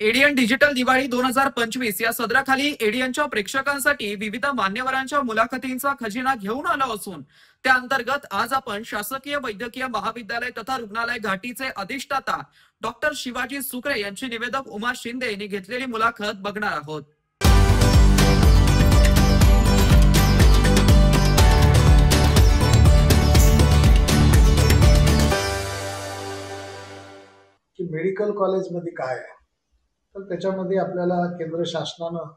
एडियन digital Diwali 2025 या सदराखाली एडियनच्या प्रेक्षकांसाठी विविध मान्यवरांच्या मुलाखतींचा खजिना घेऊन आलो असून त्या अंतर्गत आज आपण शासकीय वैद्यकीय महाविद्यालय तथा रुग्णालय घाटीचे अधिष्ठाता डॉक्टर शिवाजी सुकरे यांची निवेदक उमा शिंदे यांनी घेतलेली मुलाखत बघणार आहोत। मेडिकल कॉलेज मध्ये काय आहे तर त्याच्यामध्ये आपल्याला केंद्र शासनानं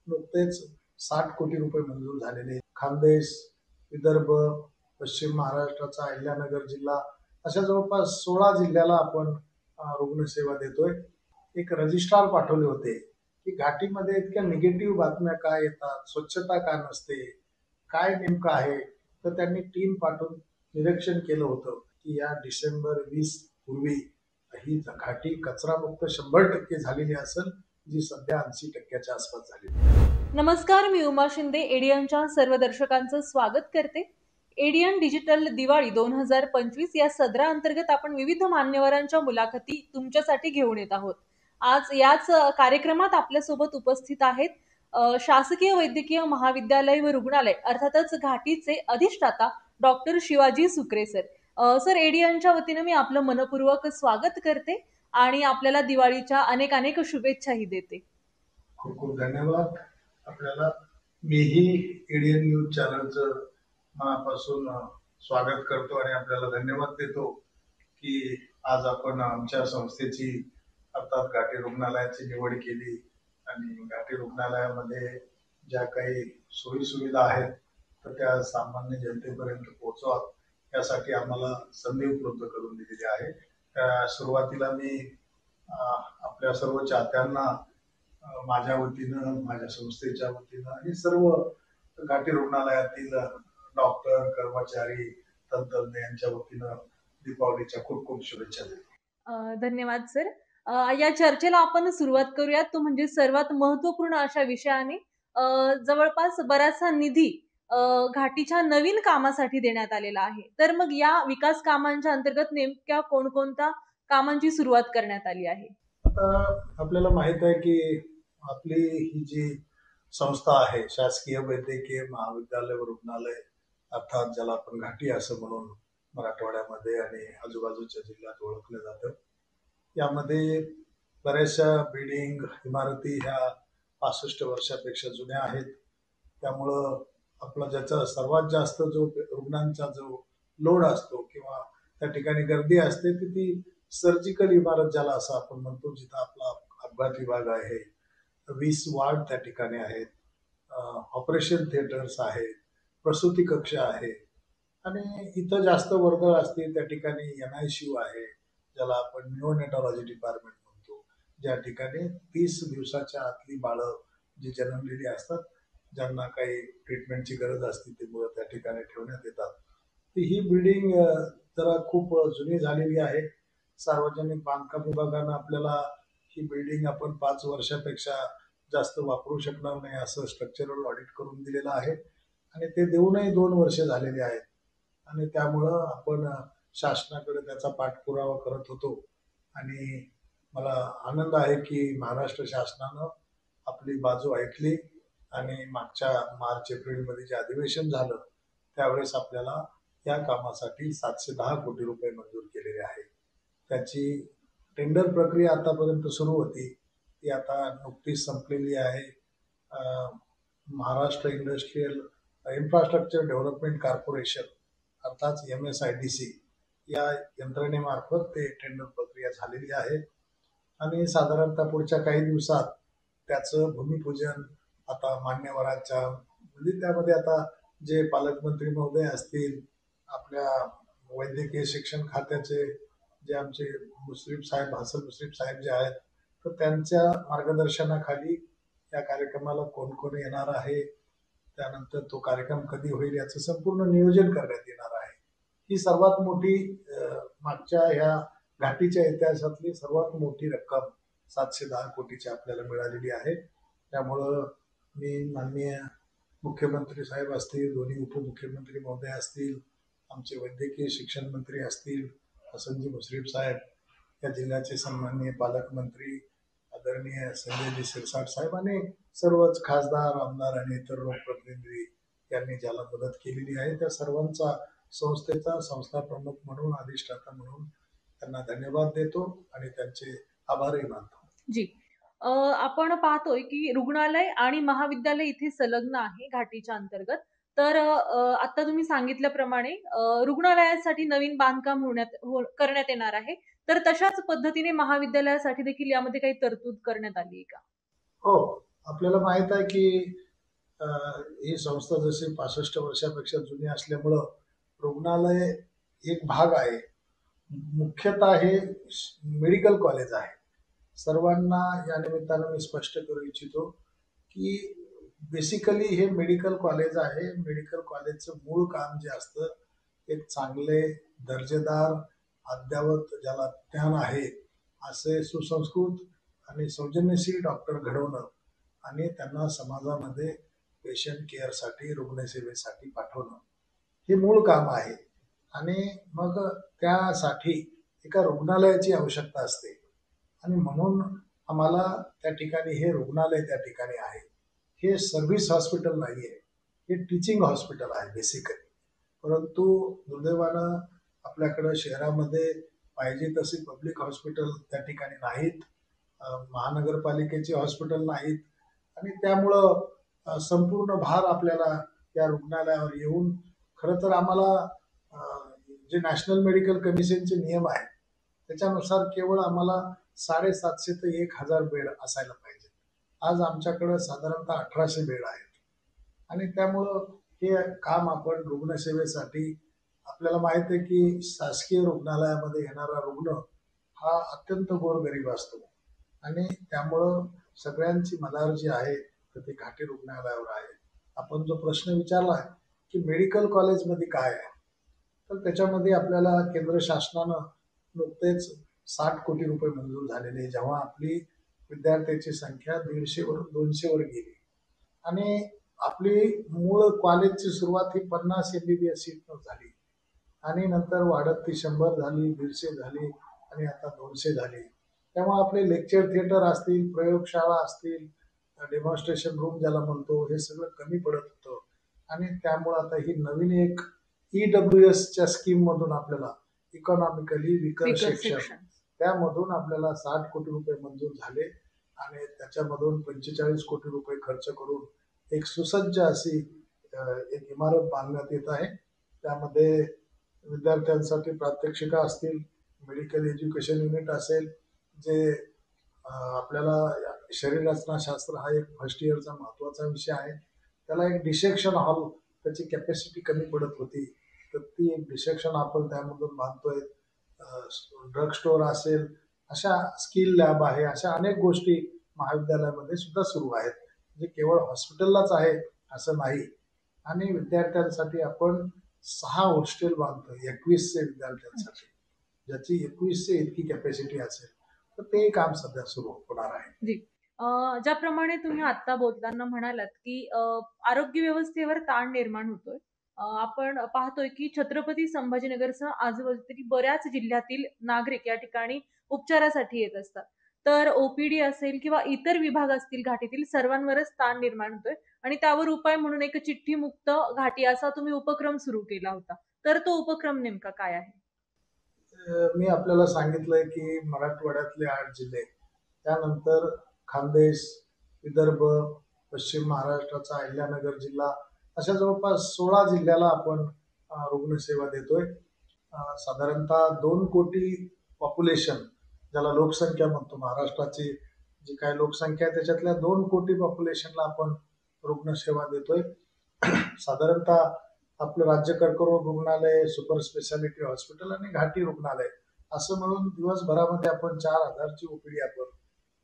नुकतेच 60 कोटी रुपये मंजूर झालेले। खानदेश, विदर्भ, पश्चिम महाराष्ट्राचा अहिल्यानगर जिल्हा अशा जवळपास 16 जिल्ह्याला आपण रुग्णसेवा देतोय। एक रजिस्ट्रार पाठवले होते की घाटीमध्ये इतक्या निगेटिव्ह बातम्या काय येतात, स्वच्छता का नसते, काय नेमकं आहे, तर त्यांनी टीम पाठवून निरीक्षण केलं होतं की या डिसेंबर 20 पूर्वी ही घाटी कचरामुक्त 100% झालेली असेल, जी सध्या 80% आसपास झाली। नमस्कार, मी उमा शिंदे एडियनच्या सर्व दर्शकांचं स्वागत करते। एडियन डिजिटल दिवाळी 2025 या सदरा अंतर्गत आपण विविध मान्यवरांच्या मुलाखती तुमच्यासाठी घेऊन येत आहोत। आज याच कार्यक्रमात आपल्यासोबत उपस्थित आहेत शासकीय वैद्यकीय महाविद्यालय व रुग्णालय अर्थातच घाटीचे अधिष्ठाता डॉक्टर शिवाजी सुकरे सर। सर, एडियनच्या वतीने मी आपलं मनपूर्वक स्वागत करते आणि आपल्याला दिवाळीच्या अनेक अनेक शुभेच्छाही देते। खूप खूप धन्यवाद आपल्याला। मीही एडियन न्यूज चॅनलचं मनापासून स्वागत करतो आणि आपल्याला धन्यवाद देतो की आज आपण आमच्या संस्थेची अर्थात घाटी रुग्णालयाची निवड केली आणि घाटी रुग्णालयामध्ये ज्या काही सोयी सुविधा आहेत तर त्या सामान्य जनतेपर्यंत पोहोचवा यासाठी आम्हाला संधी उपलब्ध करून दिलेली आहे। सुरुवातीला मी आपल्या सर्व चाहत्यांना माझ्या वतीनं, माझ्या संस्थेच्या वतीनं आणि सर्व घाटी रुग्णालयातील डॉक्टर, कर्मचारी, तंत्रज्ञ यांच्या वतीनं दीपावलीच्या खूप खूप शुभेच्छा देतो। धन्यवाद सर। या चर्चेला आपण सुरुवात करूयात, तो म्हणजे सर्वात महत्त्वपूर्ण अशा विषयाने। जवळपास बराचसा निधी घाटीच्या नवीन कामासाठी देण्यात आलेला आहे, तर मग या विकास कामांच्या अंतर्गत नेमक्या कोणकोणत्या कामांची सुरुवात करण्यात आली आहे? आता आपल्याला माहित आहे की आपली ही जी संस्था आहे शासकीय वैद्यकीय महाविद्यालय व रुग्णालय अर्थात ज्याला आपण घाटी असं म्हणून मराठवाड्यामध्ये आणि आजूबाजूच्या जिल्ह्यात ओळखलं जातं, यामध्ये बऱ्याचशा बिल्डिंग इमारती ह्या 65 वर्षापेक्षा जुन्या आहेत। त्यामुळं आपला ज्याचा सर्वात जास्त जो रुग्णांचा जो लोड असतो किंवा त्या ठिकाणी गर्दी असते ती सर्जिकल इमारत ज्याला असं आपण म्हणतो, जिथं आपला अपघात विभाग आहे, 20 वार्ड त्या ठिकाणी आहेत, ऑपरेशन थिएटर्स आहेत, प्रसूती कक्ष आहे आणि इथं जास्त वर्दळ असते त्या ठिकाणी NICU आहे, ज्याला आपण न्यूरोनेटॉलॉजी डिपार्टमेंट म्हणतो, ज्या ठिकाणी 30 दिवसाच्या आतली बाळं जी जन्मलेली असतात ज्यांना काही ट्रीटमेंटची गरज असते ते मुलं त्या ठिकाणी ठेवण्यात येतात। ही बिल्डिंग जरा खूप जुनी झालेली आहे। सार्वजनिक बांधकाम विभागानं आपल्याला ही बिल्डिंग आपण 5 वर्षापेक्षा जास्त वापरू शकणार नाही असं स्ट्रक्चरल ऑडिट करून दिलेलं आहे आणि ते देऊनही 2 वर्ष झालेली आहेत आणि त्यामुळं आपण शासनाकडे त्याचा पाठपुरावा करत होतो आणि मला आनंद आहे की महाराष्ट्र शासनानं आपली बाजू ऐकली आणि मागच्या मार्च-एप्रिल मध्ये जे अधिवेशन झालं त्यावेळेस आपल्याला या कामासाठी 710 कोटी रुपये मंजूर केलेले आहे। त्याची टेंडर प्रक्रिया आतापर्यंत सुरू होती, ती आता नुकतीच संपलेली आहे। Maharashtra industrial infrastructure development corporation अर्थात MSIDC या यंत्रणेमार्फत ते टेंडर प्रक्रिया झालेली आहे आणि साधारणतः पुढच्या काही दिवसात त्याचं भूमिपूजन आता मान्यवरांच्या म्हणजे त्यामध्ये आता जे पालकमंत्री महोदय असतील, आपल्या वैद्यकीय शिक्षण खात्याचे जे आमचे मुश्रीफ साहेब, हसन मुश्रीफ साहेब जे आहेत, तर त्यांच्या मार्गदर्शनाखाली या कार्यक्रमाला कोण कोण येणार आहे, त्यानंतर तो कार्यक्रम कधी होईल याचं संपूर्ण नियोजन करण्यात येणार आहे। ही सर्वात मोठी मागच्या ह्या घाटीच्या इतिहासातली सर्वात मोठी रक्कम 710 कोटीची आपल्याला मिळालेली आहे। त्यामुळं मी माननीय मुख्यमंत्री साहेब असतील, दोन्ही उपमुख्यमंत्री महोदय असतील, आमचे वैद्यकीय शिक्षण मंत्री असतील हसनजी मुश्रीफ साहेब, या जिल्ह्याचे सन्माननीय पालकमंत्री आदरणीय संजयजी शिरसाट साहेब आणि सर्वच खासदार, आमदार आणि इतर लोकप्रतिनिधी यांनी ज्याला मदत केलेली आहे त्या सर्वांचा संस्थेचा संस्था प्रमुख म्हणून, अधिष्ठाता म्हणून त्यांना धन्यवाद देतो आणि त्यांचे आभारही मानतो. जी. आपण पाहतोय की रुग्णालय आणि महाविद्यालय इथे संलग्न आहे घाटीच्या अंतर्गत. तर आता तुम्ही सांगितल्याप्रमाणे रुग्णालयासाठी नवीन बांधकाम करण्यात येणार आहे. तर तशाच पद्धतीने महाविद्यालयासाठी देखील यामध्ये काही तरतूद करण्यात आली आहे का? हो, आपल्याला माहित आहे की ही संस्था जशी 65 वर्षापेक्षा जुनी असल्यामुळं रुग्णालय एक भाग आहे. मुख्यतः हे मेडिकल कॉलेज आहे. सर्वांना या निमित्तानं मी स्पष्ट करू इच्छितो की बेसिकली हे मेडिकल कॉलेज आहे. मेडिकल कॉलेजचं मूळ काम जे असतं एक चांगले दर्जेदार अद्ययावत ज्याला ज्ञान आहे असे सुसंस्कृत आणि सौजन्यशील डॉक्टर घडवणं आणि त्यांना समाजामध्ये पेशंट केअरसाठी, रुग्णसेवेसाठी पाठवणं हे मूळ काम आहे. आणि मग त्यासाठी एका रुग्णालयाची आवश्यकता असते आणि म्हणून आम्हाला त्या ठिकाणी हे रुग्णालय त्या ठिकाणी आहे. हे सर्व्हिस हॉस्पिटल नाही आहे, हे टीचिंग हॉस्पिटल आहे बेसिकली. परंतु दुर्दैवानं आपल्याकडं शहरामध्ये पाहिजे तशी पब्लिक हॉस्पिटल त्या ठिकाणी नाहीत, महानगरपालिकेची हॉस्पिटल नाहीत आणि त्यामुळं संपूर्ण भार आपल्याला या रुग्णालयावर येऊन खरं तर आम्हाला जे नॅशनल मेडिकल कमिशनचे नियम आहेत त्याच्यानुसार केवळ आम्हाला 750 ते 1000 बेड असायला पाहिजे. आज आमच्याकडे साधारणतः 1800 बेड आहेत आणि त्यामुळं हे काम आपण रुग्णसेवेसाठी आपल्याला माहित आहे की शासकीय रुग्णालयामध्ये येणारा रुग्ण हा अत्यंत गोरगरीब असतो आणि त्यामुळं सगळ्यांची मदार जी आहे तर ती घाटी रुग्णालयावर आहे. आपण जो प्रश्न विचारला की मेडिकल कॉलेजमध्ये काय आहे तर त्याच्यामध्ये आपल्याला केंद्र शासनानं नुकतेच 60 कोटी रुपये मंजूर झालेले, जेव्हा आपली विद्यार्थ्यांची संख्या 150 वर 200 वर गेली आणि आपली मूळ कॉलेजची सुरुवात ही 50 MBBS सीट झाली आणि नंतर वाढत ती 100 झाली, 150 झाली आणि आता 200 झाली. तेव्हा आपले लेक्चर थिएटर असतील, प्रयोगशाळा असतील, डेमॉन्स्ट्रेशन रूम ज्याला म्हणतो हे सगळं कमी पडत होतं आणि त्यामुळे आता ही नवीन एक EWS च्या स्कीम मधून आपल्याला इकॉनॉमिकली विकर शिक्षण त्यामधून आपल्याला 60 कोटी रुपये मंजूर झाले आणि त्याच्यामधून 45 कोटी रुपये खर्च करून एक सुसज्ज अशी एक इमारत बांधण्यात येत आहे. त्यामध्ये विद्यार्थ्यांसाठी प्रात्यक्षिका असतील, मेडिकल एज्युकेशन युनिट असेल, जे आपल्याला शरीर रचनाशास्त्र हा एक फर्स्ट इयरचा महत्वाचा विषय आहे. त्याला एक डिसेक्शन हॉल त्याची कॅपॅसिटी कमी पडत होती तर ती एक डिसेक्शन आपण त्यामधून बांधतोय. ड्रग स्टोअर असेल, अशा स्किल लॅब आहे, अशा अनेक गोष्टी महाविद्यालयामध्ये सुद्धा सुरू आहेत. म्हणजे केवळ हॉस्पिटललाच आहे असं नाही. आणि विद्यार्थ्यांसाठी आपण 6 हॉस्टेल बांधतोय 2100 विद्यार्थ्यांसाठी, ज्याची 2100 इतकी कॅपॅसिटी असेल तर ते काम सध्या सुरू होणार आहे. ज्याप्रमाणे तुम्ही आता बोलताना म्हणालात की आरोग्य व्यवस्थेवर ताण निर्माण होतोय, आपण पाहतोय की छत्रपती संभाजीनगरसह आजूबाजूतील बऱ्याच जिल्ह्यातील नागरिक या ठिकाणी उपचारासाठी येत असतात. तर OPD असेल किंवा इतर विभाग असतील घाटीतील सर्वांवरच ताण निर्माण होतोय आणि त्यावर उपाय म्हणून एक चिठ्ठी मुक्त घाटी असा तुम्ही उपक्रम सुरू केला होता. तर तो उपक्रम नेमका काय आहे? मी आपल्याला सांगितलंय की मराठवाड्यातले 8 जिल्हे, त्यानंतर खानदेश, विदर्भ, पश्चिम महाराष्ट्राचा अहिल्यानगर जिल्हा, अशा जवळपास 16 जिल्ह्याला आपण रुग्णसेवा देतोय. साधारणतः 2 कोटी पॉप्युलेशन ज्याला लोकसंख्या म्हणतो, महाराष्ट्राची जी काय लोकसंख्या आहे त्याच्यातल्या 2 कोटी पॉप्युलेशनला आपण रुग्णसेवा देतोय. साधारणतः आपलं राज्य कर्करोग रुग्णालय, सुपर स्पेशालिटी हॉस्पिटल आणि घाटी रुग्णालय असं म्हणून दिवसभरामध्ये आपण 4000ची OPD आपण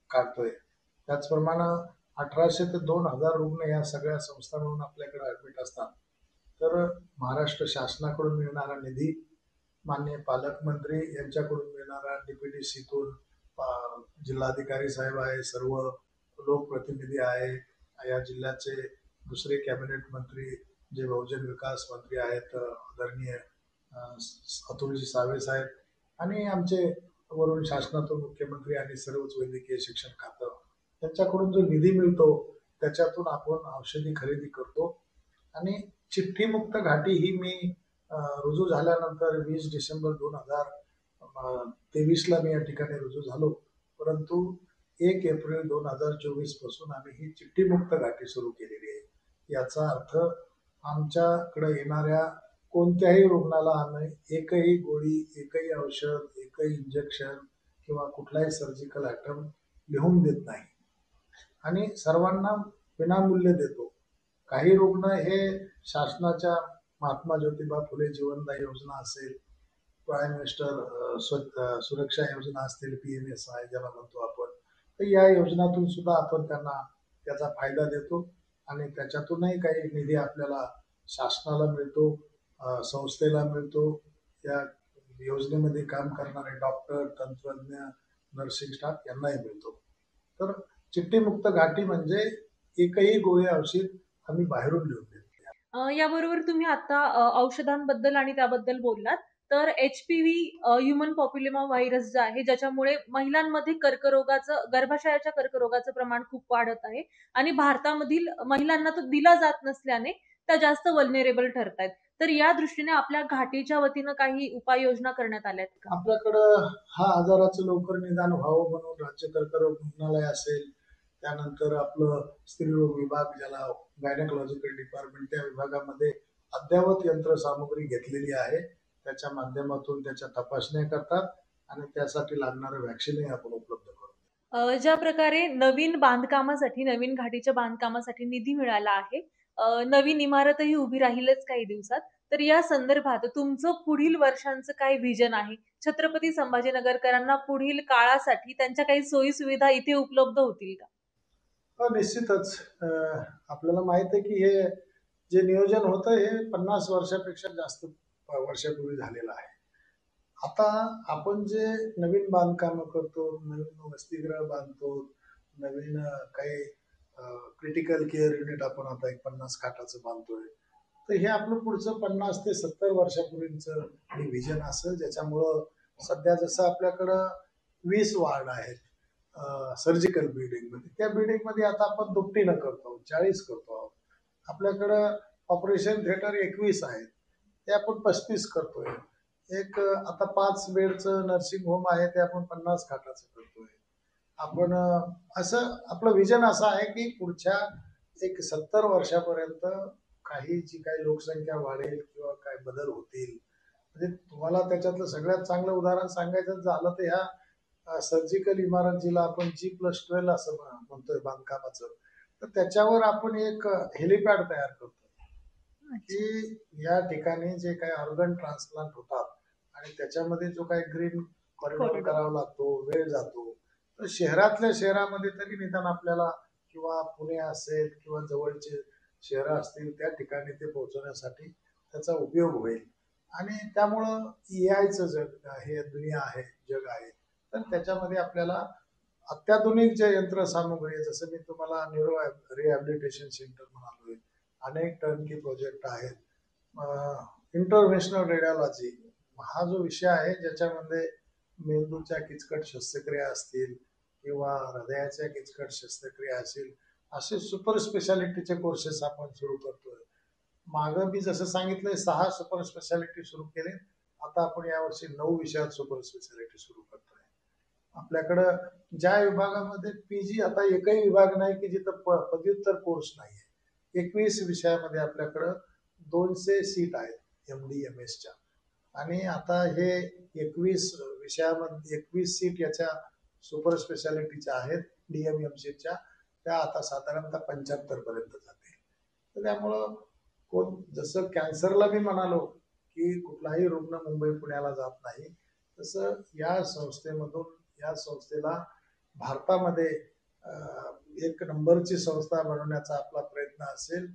काढतोय. त्याचप्रमाणे 1800 ते 2000 रुग्ण या सगळ्या संस्था म्हणून आपल्याकडे ऍडमिट असतात. तर महाराष्ट्र शासनाकडून मिळणारा निधी, माननीय पालकमंत्री यांच्याकडून मिळणारा DPDCतून, जिल्हाधिकारी साहेब आहे, सर्व लोकप्रतिनिधी आहे, या जिल्ह्याचे दुसरे कॅबिनेट मंत्री जे बहुजन विकास मंत्री आहेत आदरणीय अतुलजी सावे साहेब आणि आमचे वरून शासनातून मुख्यमंत्री आणि सर्वच वैद्यकीय शिक्षण खातं यांच्याकडून जो निधी मिळतो त्याच्यातून आपण औषधी खरेदी करतो. आणि चिठ्ठीमुक्त घाटी ही मी रुजू झाल्यानंतर 20 डिसेंबर 2023ला मी या ठिकाणी रुजू झालो. परंतु 1 एप्रिल 2024 पासून आम्ही ही चिठ्ठीमुक्त घाटी सुरू केलेली आहे. याचा अर्थ आमच्याकडे येणाऱ्या कोणत्याही रुग्णाला आम्ही एकही गोळी, एकही औषध, एकही इंजेक्शन किंवा कुठलाही सर्जिकल आयटम लिहून देत नाही आणि सर्वांना विनामूल्य देतो. काही रुग्ण हे शासनाच्या महात्मा ज्योतिबा फुले जीवनदायी योजना असेल, प्राईम मिनिस्टर सुरक्षा योजना असतील, PMSI ज्याला म्हणतो आपण, तर या योजनातून सुद्धा आपण त्यांना त्याचा फायदा देतो आणि त्याच्यातूनही काही निधी आपल्याला शासनाला मिळतो, संस्थेला मिळतो. या योजनेमध्ये काम करणारे डॉक्टर, तंत्रज्ञ, नर्सिंग स्टाफ यांनाही मिळतो. तर चिठ्ठीमुक्त घाटी म्हणजे एकही गोळी औषध आम्ही बाहेरून लिहून देतो. याबरोबर तुम्ही आता औषधांबद्दल आणि त्याबद्दल बोललात. तर HPV ह्युमन पॉप्युलेमा व्हायरस जे आहे, ज्याच्यामुळे महिलांमध्ये गर्भाशयाच्या कर्करोगाचं प्रमाण खूप वाढत आहे आणि भारतामधील महिलांना तो दिला जात नसल्याने त्या जास्त वल्नरेबल ठरतायत. तर या दृष्टीने आपल्या घाटीच्या वतीनं काही उपाययोजना करण्यात आल्यात का? आपल्याकडं हा आजाराचं लवकर निदान व्हावं म्हणून राज्य कर्करोग रुग्णालय असेल, त्यानंतर आपलं स्त्रीरोग विभाग ज्याला गायनेकॉलॉजिकल डिपार्टमेंट, त्या विभागामध्ये अद्ययावत यंत्रसामुग्री घेतलेली आहे. त्याच्या माध्यमातून त्याच्या तपासण्या करतात आणि त्यासाठी लागणारं व्हॅक्सिनही आपण उपलब्ध करतो. ज्या प्रकारे नवीन घाटीच्या बांधकामासाठी निधी मिळाला आहे, नवीन इमारतही उभी राहीलच काही दिवसात. तर या संदर्भात तुमचं पुढील वर्षांचं काय व्हिजन आहे? छत्रपती संभाजीनगरकरांना पुढील काळासाठी त्यांच्या काही सोयी सुविधा इथे उपलब्ध होतील का? निश्चितच आपल्याला माहित आहे की हे जे नियोजन होतं हे 50 वर्षापेक्षा जास्त वर्षापूर्वी झालेलं आहे. आता आपण जे नवीन बांधकाम करतो, नवीन वसतिगृह बांधतो, नवीन काही क्रिटिकल केअर युनिट आपण आता एक 50 खाटाचं बांधतोय, तर हे आपलं पुढचं 50 ते 70 वर्षापूर्वीचं हे विजन असेल. ज्याच्यामुळं सध्या जसं आपल्याकडं 20 वार्ड आहेत सर्जिकल बिल्डिंगमध्ये, त्या बिल्डिंगमध्ये आता आपण दुपटीनं करतो, 40 करतो आहोत. आपल्याकडं ऑपरेशन थिएटर 21 आहेत, ते आपण 35 करतोय. एक आता 5 बेडचं नर्सिंग होम आहे, ते आपण 50 खाटाचं करतोय. आपण असं आपलं विजन असं आहे की पुढच्या एक 70 वर्षापर्यंत जी काही लोकसंख्या वाढेल किंवा काय बदल होतील. म्हणजे तुम्हाला त्याच्यातलं सगळ्यात चांगलं उदाहरण सांगायचं झालं तर ह्या सर्जिकल इमारत जिला आपण G+12 असं म्हणतोय बांधकामाचं, तर त्याच्यावर आपण एक हेलिपॅड तयार करतो की या ठिकाणी जे काही ऑर्गन ट्रान्सप्लांट होतात आणि त्याच्यामध्ये जो काही ग्रीन कॉरिडॉर करावा लागतो, वेळ जातो, तर शहरातल्या शहरामध्ये तरी निदान आपल्याला किंवा पुणे असेल किंवा जवळचे शहरं असतील त्या ठिकाणी ते पोहोचवण्यासाठी त्याचा उपयोग होईल. आणि त्यामुळं EIचं जग हे दुनिया आहे, जग आहे, तर त्याच्यामध्ये आपल्याला अत्याधुनिक जे यंत्रसामुग्री, जसं मी तुम्हाला न्यूरो रिहॅबिलिटेशन सेंटर म्हणालोय, अनेक टर्नकी प्रोजेक्ट आहेत, इंटरव्हेन्शनल रेडिओलॉजी हा जो विषय आहे ज्याच्यामध्ये मेंदूच्या किचकट शस्त्रक्रिया असतील किंवा हृदयाच्या किचकट शस्त्रक्रिया असतील, असे सुपर स्पेशालिटीचे कोर्सेस आपण सुरू करतोय. मागं मी जसं सांगितलंय 6 सुपर स्पेशालिटी सुरू केले, आता आपण यावर्षी 9 विषयात सुपर स्पेशालिटी सुरू करतोय. आपल्याकडं ज्या विभागामध्ये PG आता एकही विभाग नाही की जिथं पदव्युत्तर कोर्स नाहीये. 21 विषयामध्ये आपल्याकडं 200 सीट आहेत MD MS आणि आता हे 21 विषयामध्ये 21 सीट याच्या सुपर स्पेशालिटीच्या आहेत DMMCच्या, त्या आता साधारणतः 75 पर्यंत जाते. तर त्यामुळं जसं कॅन्सरला मी म्हणालो की कुठलाही रुग्ण मुंबई पुण्याला जात नाही, तसं या संस्थेला भारतामध्ये एक नंबरची संस्था बनवण्याचा आपला प्रयत्न असेल.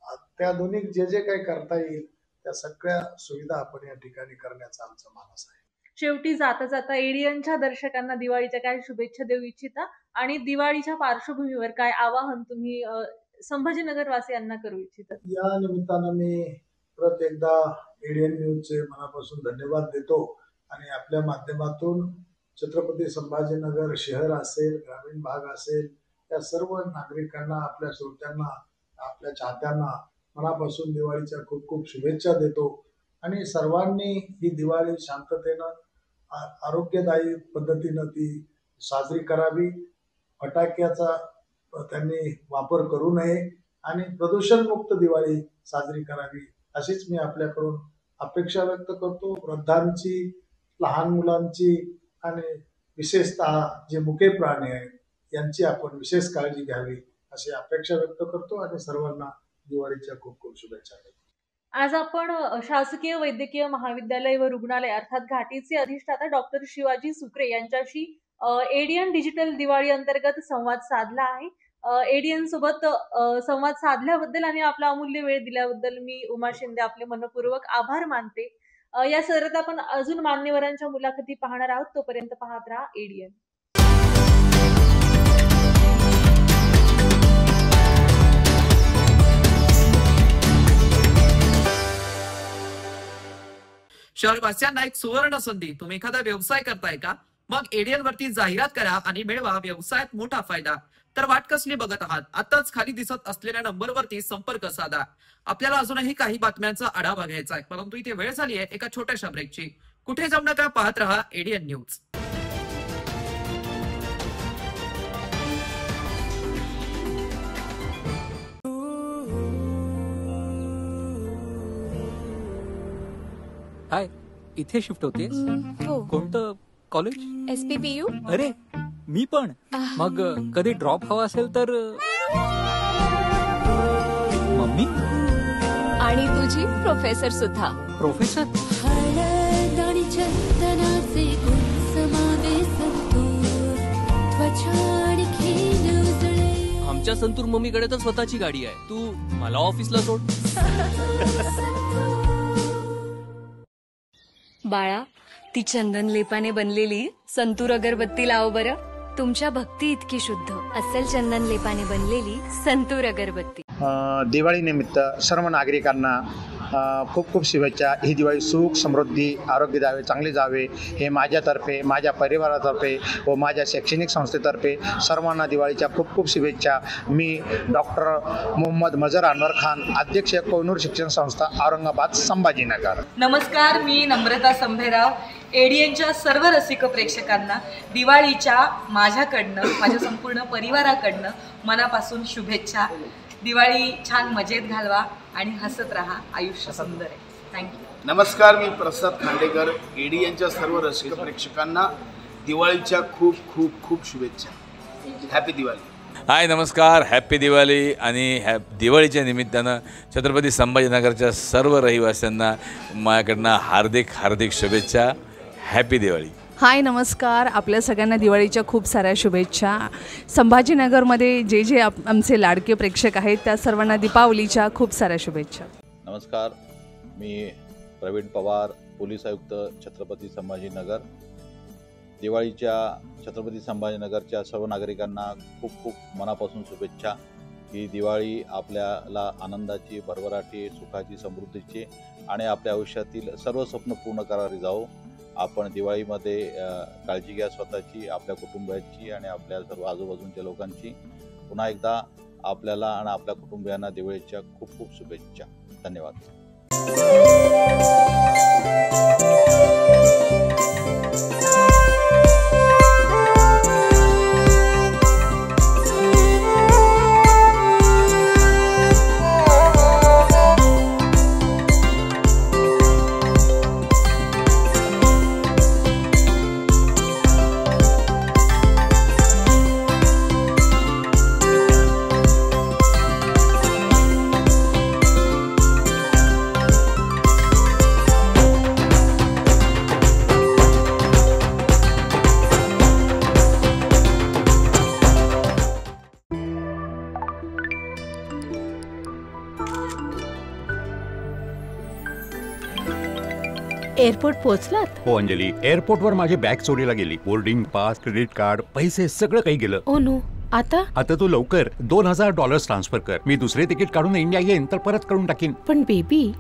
अत्याधुनिक जे काही करता येईल त्या सगळ्या सुविधा आपण या ठिकाणी करण्याचा आमचा मानस आहे. शेवटी जाता जाता एडियनच्या दर्शकांना दिवाळीच्या काय शुभेच्छा देऊ इच्छिता आणि दिवाळीच्या पार्श्वभूमीवर काय आवाहन तुम्ही संभाजीनगर वासियांना करू इच्छिता? या निमित्तानं मी परत एकदा एडियन न्यूजचे मनापासून धन्यवाद देतो आणि आपल्या माध्यमातून छत्रपती संभाजीनगर शहर असेल, ग्रामीण भाग असेल, त्या सर्व नागरिकांना, आपल्या श्रोत्यांना, आपल्या चाहत्यांना मनापासून दिवाळीच्या खूप खूप शुभेच्छा देतो आणि सर्वांनी ही दिवाळी शांततेनं आरोग्यदायी पद्धतीनं ती साजरी करावी. फटाक्याचा त्यांनी वापर करू नये आणि प्रदूषणमुक्त दिवाळी साजरी करावी अशीच मी आपल्याकडून अपेक्षा व्यक्त करतो. वृद्धांची, लहान मुलांची आणि विशेषतः जे मुके प्राणी आहेत यांची आपण विशेष काळजी घ्यावी अशी अपेक्षा व्यक्त करतो आणि सर्वांना दिवाळीच्या खूप खूप शुभेच्छा देतो. आज आपण शासकीय वैद्यकीय महाविद्यालय व रुग्णालय अर्थात घाटीचे अधिष्ठाता डॉक्टर शिवाजी सुकरे यांच्याशी एडियन डिजिटल दिवाळी अंतर्गत संवाद साधला आहे. एडियन सोबत संवाद साधल्याबद्दल आणि आपला अमूल्य वेळ दिल्याबद्दल मी उमा शिंदे आपले मनपूर्वक आभार मानते. या सदरात आपण अजून मान्यवरांच्या मुलाखती पाहणार आहोत. तोपर्यंत पाहत राहा एडियन. शहरवासियांना एक सुवर्ण संधी. तुम्ही एखादा व्यवसाय करताय का? मग एडियन वरती जाहिरात करा आणि मिळवा व्यवसायात मोठा फायदा. तर वाट कसली बघत आहात? आताच खाली दिसत असलेल्या नंबरवरती संपर्क साधा. आपल्याला अजूनही काही बातम्यांचा आढावा घ्यायचा आहे, परंतु इथे वेळ झाली आहे एका छोट्याशा ब्रेकची. कुठे जाऊ नका, पाहत रहा एडियन न्यूज. हाय, इथे शिफ्ट होतेस? हो. कोणतं कॉलेज? SPPU. अरे मी पण. मग कधी ड्रॉप हवा असेल तर मम्मी आणि तुझी प्रोफेसर सुद्धा. प्रोफेसर? आमच्या संतूर मम्मीकडे तर स्वतःची गाडी आहे. तू मला ऑफिसला सोड. बाळा, ती चंदन लेपाने बनलेली संतूर अगरबत्ती लाव बरं. तुमच्या भक्ती इतकी शुद्ध असेल चंदन लेपाने बनलेली संतूर अगरबत्ती. दिवाळी निमित्त सर्व नागरिकांना खूप खूप शुभेच्छा. ही दिवाळी सुख, समृद्धी, आरोग्य द्यावे, चांगले जावे हे माझ्यातर्फे, माझ्या परिवारातर्फे व माझ्या शैक्षणिक संस्थेतर्फे सर्वांना दिवाळीच्या खूप खूप शुभेच्छा. मी डॉक्टर मोहम्मद मजर अनवर खान, अध्यक्ष कोहिनूर शिक्षण संस्था, औरंगाबाद, संभाजीनगर. नमस्कार, मी नम्रता संभेराव. एडियनच्या सर्व रसिक प्रेक्षकांना दिवाळीच्या माझ्याकडनं, माझ्या संपूर्ण परिवाराकडनं मनापासून शुभेच्छा. दिवाळी छान मजेत घालवा आणि हसत राहा. आयुष्य सुंदर आहे. थँक्यू. नमस्कार, मी प्रसाद खांडेकर. एडियनच्या सर्व रसिक प्रेक्षकांना दिवाळीच्या खूप खूप खूप शुभेच्छा. हॅपी दिवाळी. हाय, नमस्कार, हॅपी दिवाळी. आणि दिवाळीच्या निमित्तानं छत्रपती संभाजीनगरच्या सर्व रहिवाशांना माझ्याकडनं हार्दिक हार्दिक शुभेच्छा. हॅपी दिवाळी. हाय, नमस्कार. आपल्या सगळ्यांना दिवाळीच्या खूप साऱ्या शुभेच्छा. संभाजीनगरमध्ये जे जे आमचे लाडके प्रेक्षक आहेत त्या सर्वांना दीपावलीच्या खूप साऱ्या शुभेच्छा. नमस्कार, मी प्रवीण पवार, पोलीस आयुक्त, छत्रपती संभाजीनगर. दिवाळीच्या छत्रपती संभाजीनगरच्या सर्व नागरिकांना खूप खूप मनापासून शुभेच्छा. ही दिवाळी आपल्याला आनंदाची, भरभराटी, सुखाची, समृद्धीची आणि आपल्या आयुष्यातील सर्व स्वप्न पूर्ण करावी जाओ. आपण दिवाळीमध्ये काळजी घ्या स्वतःची, आपल्या कुटुंबाची आणि आपल्या सर्व आजूबाजूच्या लोकांची. पुन्हा एकदा आपल्याला आणि आपल्या कुटुंबियांना दिवाळीच्या खूप खूप शुभेच्छा. धन्यवाद. एअरपोर्ट पोहोचलात? हो अंजली, एअरपोर्टवर माझी बॅग चोरीला गेली. बोर्डिंग पास, क्रेडिट कार्ड, पैसे सगळं काही गेलं. Oh no. आता तू लवकर $2000 ट्रान्सफर कर. मी दुसरे तिकीट काढून इंडिया येईन तर परत करून टाकीन. पण बेबी,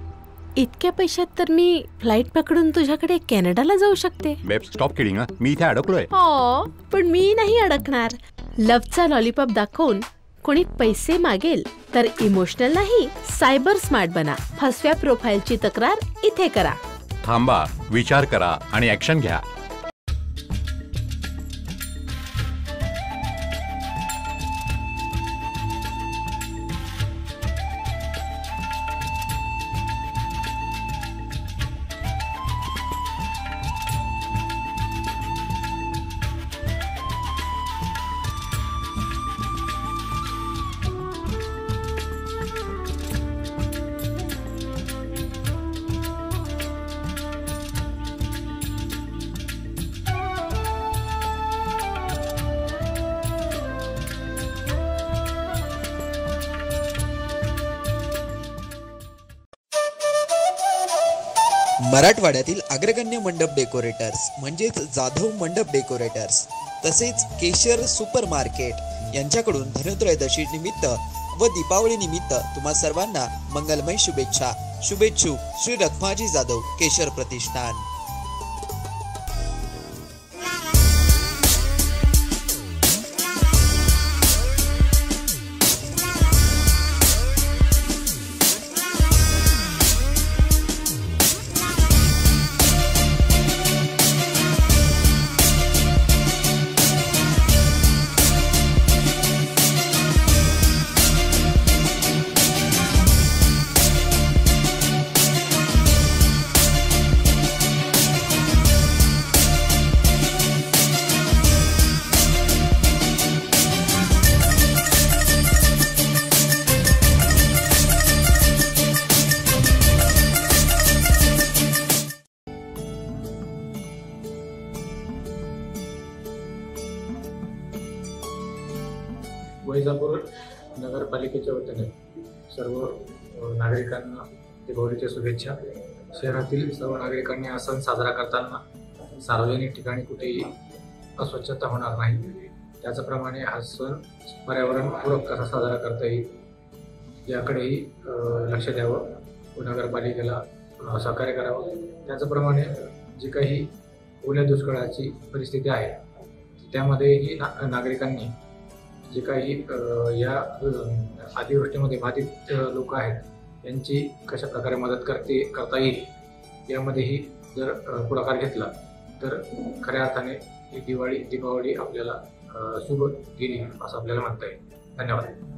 इतक्या पैशात तर मी फ्लाईट पकडून तुझ्याकडे कॅनडाला जाऊ शकते. बेब स्टॉप किडिंग. मी इथे अडकलोय. हो, पण मी नाही अडकणार. लव्हचा लॉलीपॉप दाखवून कोणी पैसे मागेल तर इमोशनल नाही, सायबर स्मार्ट बना. फसव्या प्रोफाईलची तक्रार इथे करा. थांबा, विचार करा आणि ऍक्शन घ्या. मराठवाड्यातील अग्रगण्य मंडप डेकोरेटर्स म्हणजेच जाधव मंडप डेकोरेटर्स तसेच केशर सुपर मार्केट यांच्याकडून धनत्रयोदशी निमित्त व दीपावली निमित्त तुम्हा सर्वांना मंगलमय शुभेच्छा. शुभेच्छुक श्री रखमाजी जाधव, केशर प्रतिष्ठान. वैजापूर नगरपालिकेच्या वतीने सर्व नागरिकांना दीपावलीच्या शुभेच्छा. शहरातील सर्व नागरिकांनी हा सण साजरा करताना सार्वजनिक ठिकाणी कुठेही अस्वच्छता होणार नाही, त्याचप्रमाणे हा सण पर्यावरणपूरक कसा साजरा करता येईल याकडेही लक्ष द्यावं व नगरपालिकेला सहकार्य करावं. त्याचप्रमाणे जी काही ओल्या दुष्काळाची परिस्थिती आहे त्यामध्येही नागरिकांनी जे काही या अतिवृष्टीमध्ये बाधित लोक आहेत यांची कशा प्रकारे मदत करता येईल यामध्येही जर पुढाकार घेतला तर खऱ्या अर्थाने ही दीपावली आपल्याला शुभ गेली असं आपल्याला म्हणता येईल. धन्यवाद.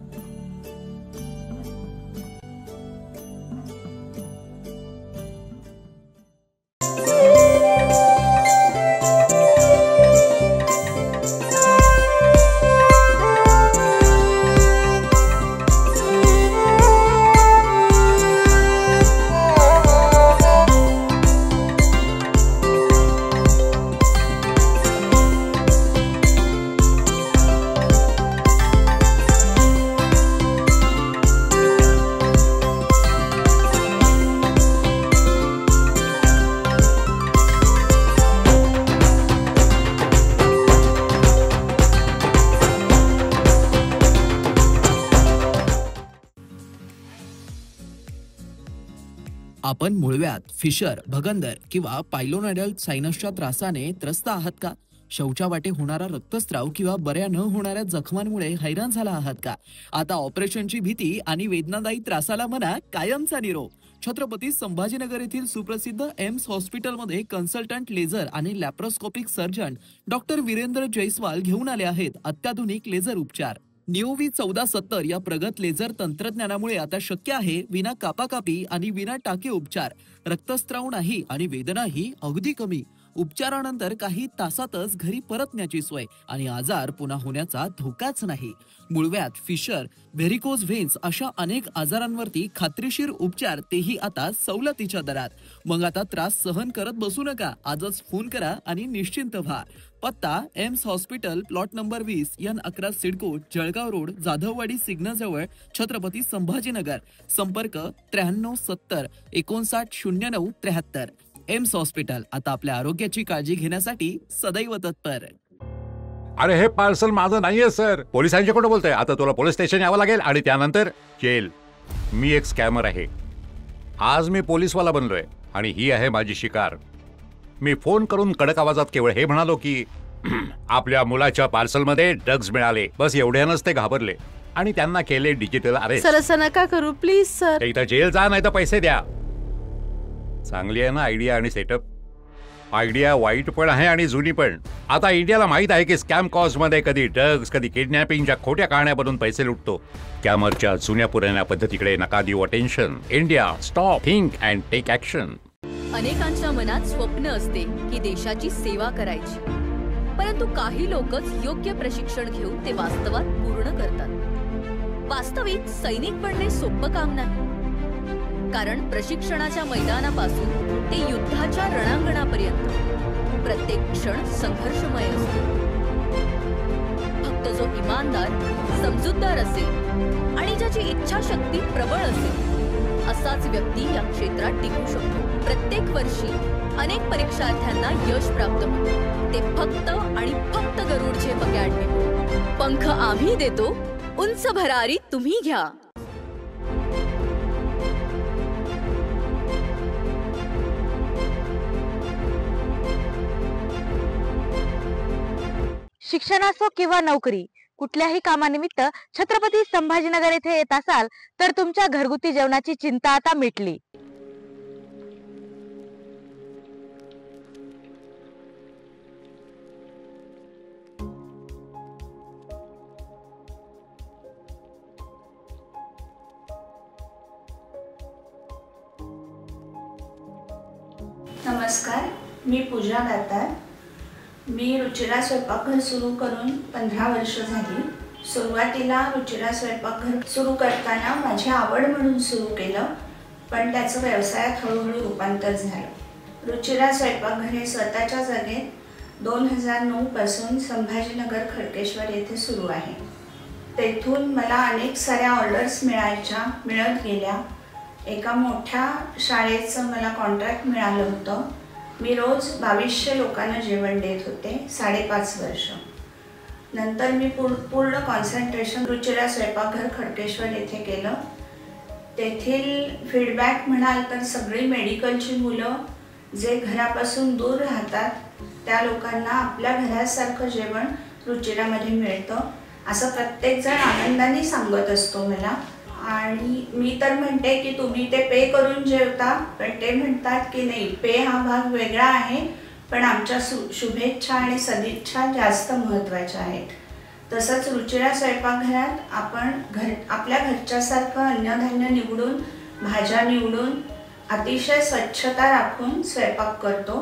आपण मुळव्यात, फिशर, भगंदर किंवा पायलोनोडल सायनसच्या त्रासाने त्रस्त आहात का? शौचा वाटे होणारा रक्तस्राव किंवा बऱ्या न होणाऱ्या जखमांमुळे हैराण झाला आहात का? आता ऑपरेशनची भीती आणि वेदनादायी त्रासाला म्हणा कायमचा निरोप. छत्रपती संभाजीनगर येथील सुप्रसिद्ध एम्स हॉस्पिटलमध्ये कन्सल्टंट लेझर आणि laparoscopic surgeon doctor Virendra Jaiswal घेऊन आले आहेत अत्याधुनिक लेझर उपचार. निओव्ही 1470 या प्रगत लेझर तंत्रज्ञानामुळे आता शक्य आहे विना कापाकापी आणि विना टाके उपचार. रक्तस्राव नाही आणि वेदनाही अगदी कमी. उपचारानंतर काही तासातच घरी परतण्याची सोय आणि आजार पुन्हा होण्याचा धोकाच नाही. मुळव्यात, फिशर, व्हेरिकोज व्हेन्स अशा अनेक आजारांवरती खात्रीशीर उपचार, तेही आता सवलतीच्या दरात. मग आता त्रास सहन करत बसू नका. आजच फोन करा आणि निश्चिंत व्हा. पत्ता AIIMS hospital, plot number 20, N11 CIDCO, Jalgaon road, Jadhavwadi सिग्नलजवळ, छत्रपती संभाजीनगर. संपर्क 93 70 59 09 73. एम्स हॉस्पिटल, आता आपल्या आरोग्याची काळजी घेण्यासाठी सदैव तत्पर. अरे हे पार्सल माझं नाहीये सर. पोलिसांच्याकडे बोलतोय. आता तुला पोलीस स्टेशन यावं लागेल आणि त्यानंतर जेल. मी एक स्कॅमर आहे. आज मी पोलीसवाला बनलोय आणि ही आहे माझी शिकार. मी फोन करून कडक आवाजात केवळ हे म्हणालो की आपल्या मुलाच्या पार्सलमध्ये ड्रग्ज मिळाले. बस एवढ्यानंच ते घाबरले आणि त्यांना केले डिजिटल अरेस्ट. सर असं नका करू प्लीज सर. ते इथं जेल जा नाही तर पैसे द्या. चांगली आहे ना आयडिया आणि सेटअप? आयडिया वाईट पण आहे आणि जुनी पण. आता इंडियाला माहित आहे की स्कॅम कॉज मध्ये कधी ड्रग्ज कधी किडनॅपिंगच्या खोट्या कहाण्या बनवून पैसे लुटतो. स्कॅमरच्या जुन्या पुराण्या पद्धतीकडे नका देऊ attention. India stop, think and take action. अनेकांच्या मनात स्वप्न असते की देशाची सेवा करायची, परंतु काही लोकच योग्य प्रशिक्षण घेऊन ते वास्तवात पूर्ण करतात. वास्तविक सैनिक बनणे सोपं काम नाही, कारण प्रशिक्षणाच्या मैदानापासून ते युद्धाच्या रणांगणापर्यंत प्रत्येक क्षण संघर्षमय असतो. फक्त जो इमानदार, समजूतदार असेल आणि ज्याची इच्छाशक्ती प्रबळ असेल असाच व्यक्ती या क्षेत्रात टिकू शकतो. प्रत्येक वर्षी अनेक परीक्षार्थ्यांना यश प्राप्त होते, ते फक्त आणि फक्त गरुडचे अकॅडमी. पंख आम्ही देतो, उंच भरारी तुम्ही घ्या. शिक्षण असो किंवा नोकरी, कुठल्याही कामानिमित्त छत्रपती संभाजीनगर येथे येत असाल तर तुमच्या घरगुती जेवणाची चिंता आता मिटली. नमस्कार, मी पूजा दातार. मी रुचिरा स्वयंपाकघर सुरू करून 15 वर्ष झाली. सुरुवातीला रुचिरा स्वयंपाकघर सुरू करताना माझी आवड म्हणून सुरू केलं, पण त्याचं व्यवसायात हळूहळू रूपांतर झालं. रुचिरा स्वयंपाकघर हे स्वतःच्या जागेत 2009 पासून संभाजीनगर खडकेश्वर येथे सुरू आहे. तेथून मला अनेक साऱ्या ऑर्डर्स मिळत गेल्या. एका मोठ्या शाळेचं मला कॉन्ट्रॅक्ट मिळालं होतं. मी रोज 2200 लोकांना जेवण देत होते 5.5 वर्ष. नंतर मी पूर्ण कॉन्सन्ट्रेशन रुचिरा स्वयंपाकघर खडकेश्वर येथे केलं. तेथील फीडबॅक म्हणाल तर सगळी मेडिकलची मुलं जे घरापासून दूर राहतात त्या लोकांना आपल्या घरासारखं जेवण रुचिरामध्ये मिळतं असं प्रत्येकजण आनंदाने सांगत असतो मला. आणि मी तर म्हणते की तुम्ही ते पे करून जेवता, पण ते म्हणतात की नाही, पे हा भाग वेगळा आहे, पण आमच्या शुभेच्छा आणि सदिच्छा जास्त महत्त्वाच्या आहेत. तसंच रुचिरा स्वयंपाकघरात आपण आपल्या घरच्यासारखं अन्नधान्य निवडून, भाज्या निवडून, अतिशय स्वच्छता राखून स्वयंपाक करतो.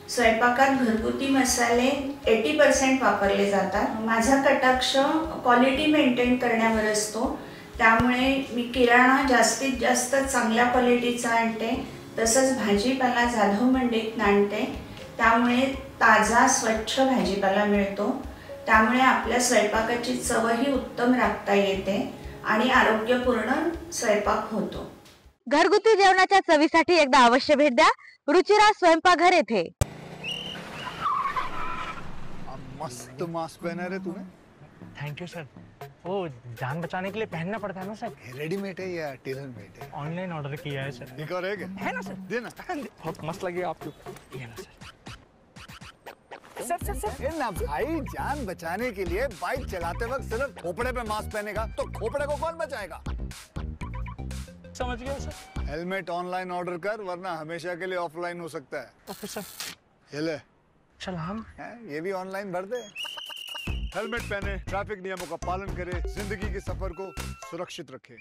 स्वयंपाकात घरगुती मसाले 80% वापरले जातात. माझा कटाक्ष क्वालिटी मेंटेन करण्यावर असतो, त्यामुळे मी किराणा जास्तीत जास्त चांगल्या क्वालिटीचा आणते. तसंच भाजीपाला जाधव मंडईत आणते, त्यामुळे ताजा स्वच्छ भाजीपाला मिळतो. त्यामुळे आपल्या स्वयंपाकाची चवही उत्तम राखता येते आणि आरोग्यपूर्ण स्वयंपाक होतो. घरगुती जेवणाच्या चवीसाठी एकदा अवश्य भेट द्या रुचिरा स्वयंपाकघर येथे. मस्त मास्क पहना रे तूने. Thank you sir. वो जान बचाने के लिए पहनना पड़ता है ना सर. रेडीमेड है या टेलर मेड है? ऑनलाइन ऑर्डर किया है सर. एक और है ना सर. देना. बहुत मस्त लगे आपको. ये ना सर. सर ना भाई, जान बचाने के लिए बाइक चलाते वक्त सिर्फ खोपड़े पे मास्क पहनेगा तो खोपड़े को कौन बचाएगा? समझ गया सर. हेलमेट ऑनलाइन ऑर्डर कर, वरना हमेशा के लिए ऑफलाइन हो सकता है. Okay sir. ये ले. चल हम ये भी ऑनलाइन भर दे. हेलमेट पहने, ट्रैफिक नियमों का पालन करे, जिंदगी के सफर को सुरक्षित रखे.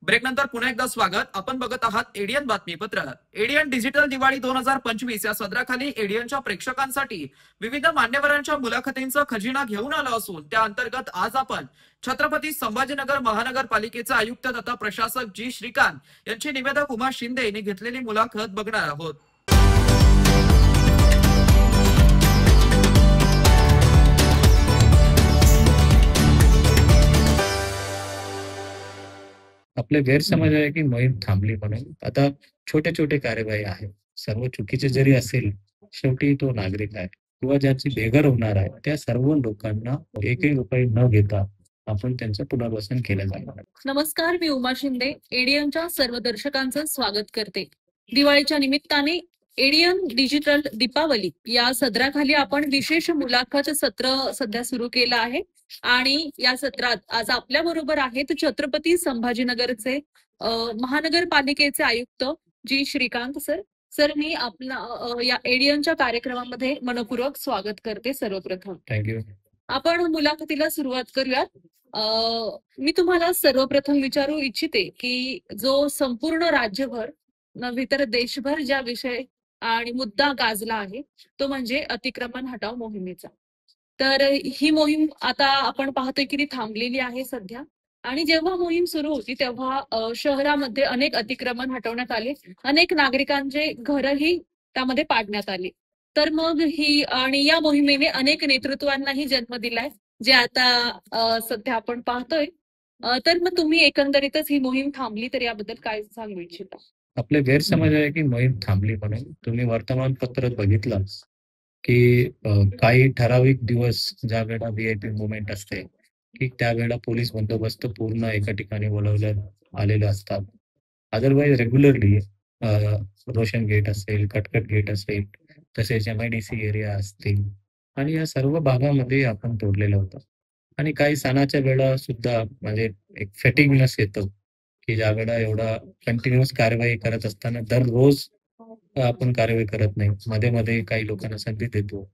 ब्रेक नंतर पुन्हा एकदा स्वागत. आपण बघत आहात एडियन बातमीपत्र. एडियन डिजिटल दिवाळी 2025 या सदराखाली एडियनच्या प्रेक्षकांसाठी विविध मान्यवरांच्या मुलाखतींचा खजिना घेऊन आला असून त्या अंतर्गत आज आपण छत्रपती संभाजीनगर महानगरपालिकेचे आयुक्त तथा प्रशासक जी श्रीकांत यांची निवेदक उमा शिंदे यांनी घेतलेली मुलाखत बघणार आहोत. आपले गैरसमज आहे की मोहीम थांबली म्हणून. आता छोटे छोटे कार्यवाही आहेत. सर्व चुकीचे जरी असेल, शेवटी तो नागरिक आहे किंवा ज्याची बेघर होणार आहे त्या सर्व लोकांना 1 रुपये न घेता आपण त्यांचं पुनर्वसन केलं जाणार. नमस्कार, मी उमा शिंदे एडियनच्या सर्व दर्शकांचं स्वागत करते. दिवाळीच्या निमित्ताने एडियन डिजिटल दीपावली या सदराखाली आपण विशेष मुलाखत सत्र सध्या सुरू केलं आहे आणि या सत्रात आज आपल्या बरोबर आहेत छत्रपती संभाजीनगरचे महानगरपालिकेचे आयुक्त जी श्रीकांत सर. सर, मी आपला या एडियनच्या कार्यक्रमामध्ये मनपूर्वक स्वागत करते. सर्वप्रथम थँक्यू. आपण मुलाखतीला सुरुवात करूयात. मी तुम्हाला सर्वप्रथम विचारू इच्छिते की जो संपूर्ण राज्यभर नव्हे तर देशभर ज्या विषय आणि मुद्दा गाजला आहे तो म्हणजे अतिक्रमण हटाव मोहिमेचा. तर ही मोहीम आता आपण पाहतोय की ती थांबलेली आहे सध्या, आणि जेव्हा मोहीम सुरू होती तेव्हा शहरामध्ये अनेक अतिक्रमण हटवण्यात आले, अनेक नागरिकांचे घरही त्यामध्ये पाडण्यात आले. तर मग ही आणि या मोहिमेने अनेक नेतृत्वांनाही जन्म दिलाय, जे आता सध्या आपण पाहतोय. तर मग तुम्ही एकंदरीतच ही मोहीम थांबली तर याबद्दल काय सांगू इच्छिता? आपले गैरसमज आहे की मोहीम थांबली म्हणून. तुम्ही वर्तमानपत्रात बघितलं की काही ठराविक दिवस ज्या वेळेला VIP मुवमेंट असते की त्यावेळेला पोलीस बंदोबस्त पूर्ण एका ठिकाणी बोलवलं आलेले असतात. अदरवाईज रेग्युलरली रोशन गेट असेल, कटकट गेट असेल, तसेच MIDC एरिया असतील, आणि या सर्व भागामध्ये आपण तोडलेलं होतं. आणि काही सणाच्या वेळा सुद्धा म्हणजे एक फेटिगनेस येतं की ज्या वेळेला एवढा कंटिन्युअस कारवाई करत असताना दररोज आपण कारवाई करत नाही, मध्ये मध्ये काही लोकांना संधी देतो.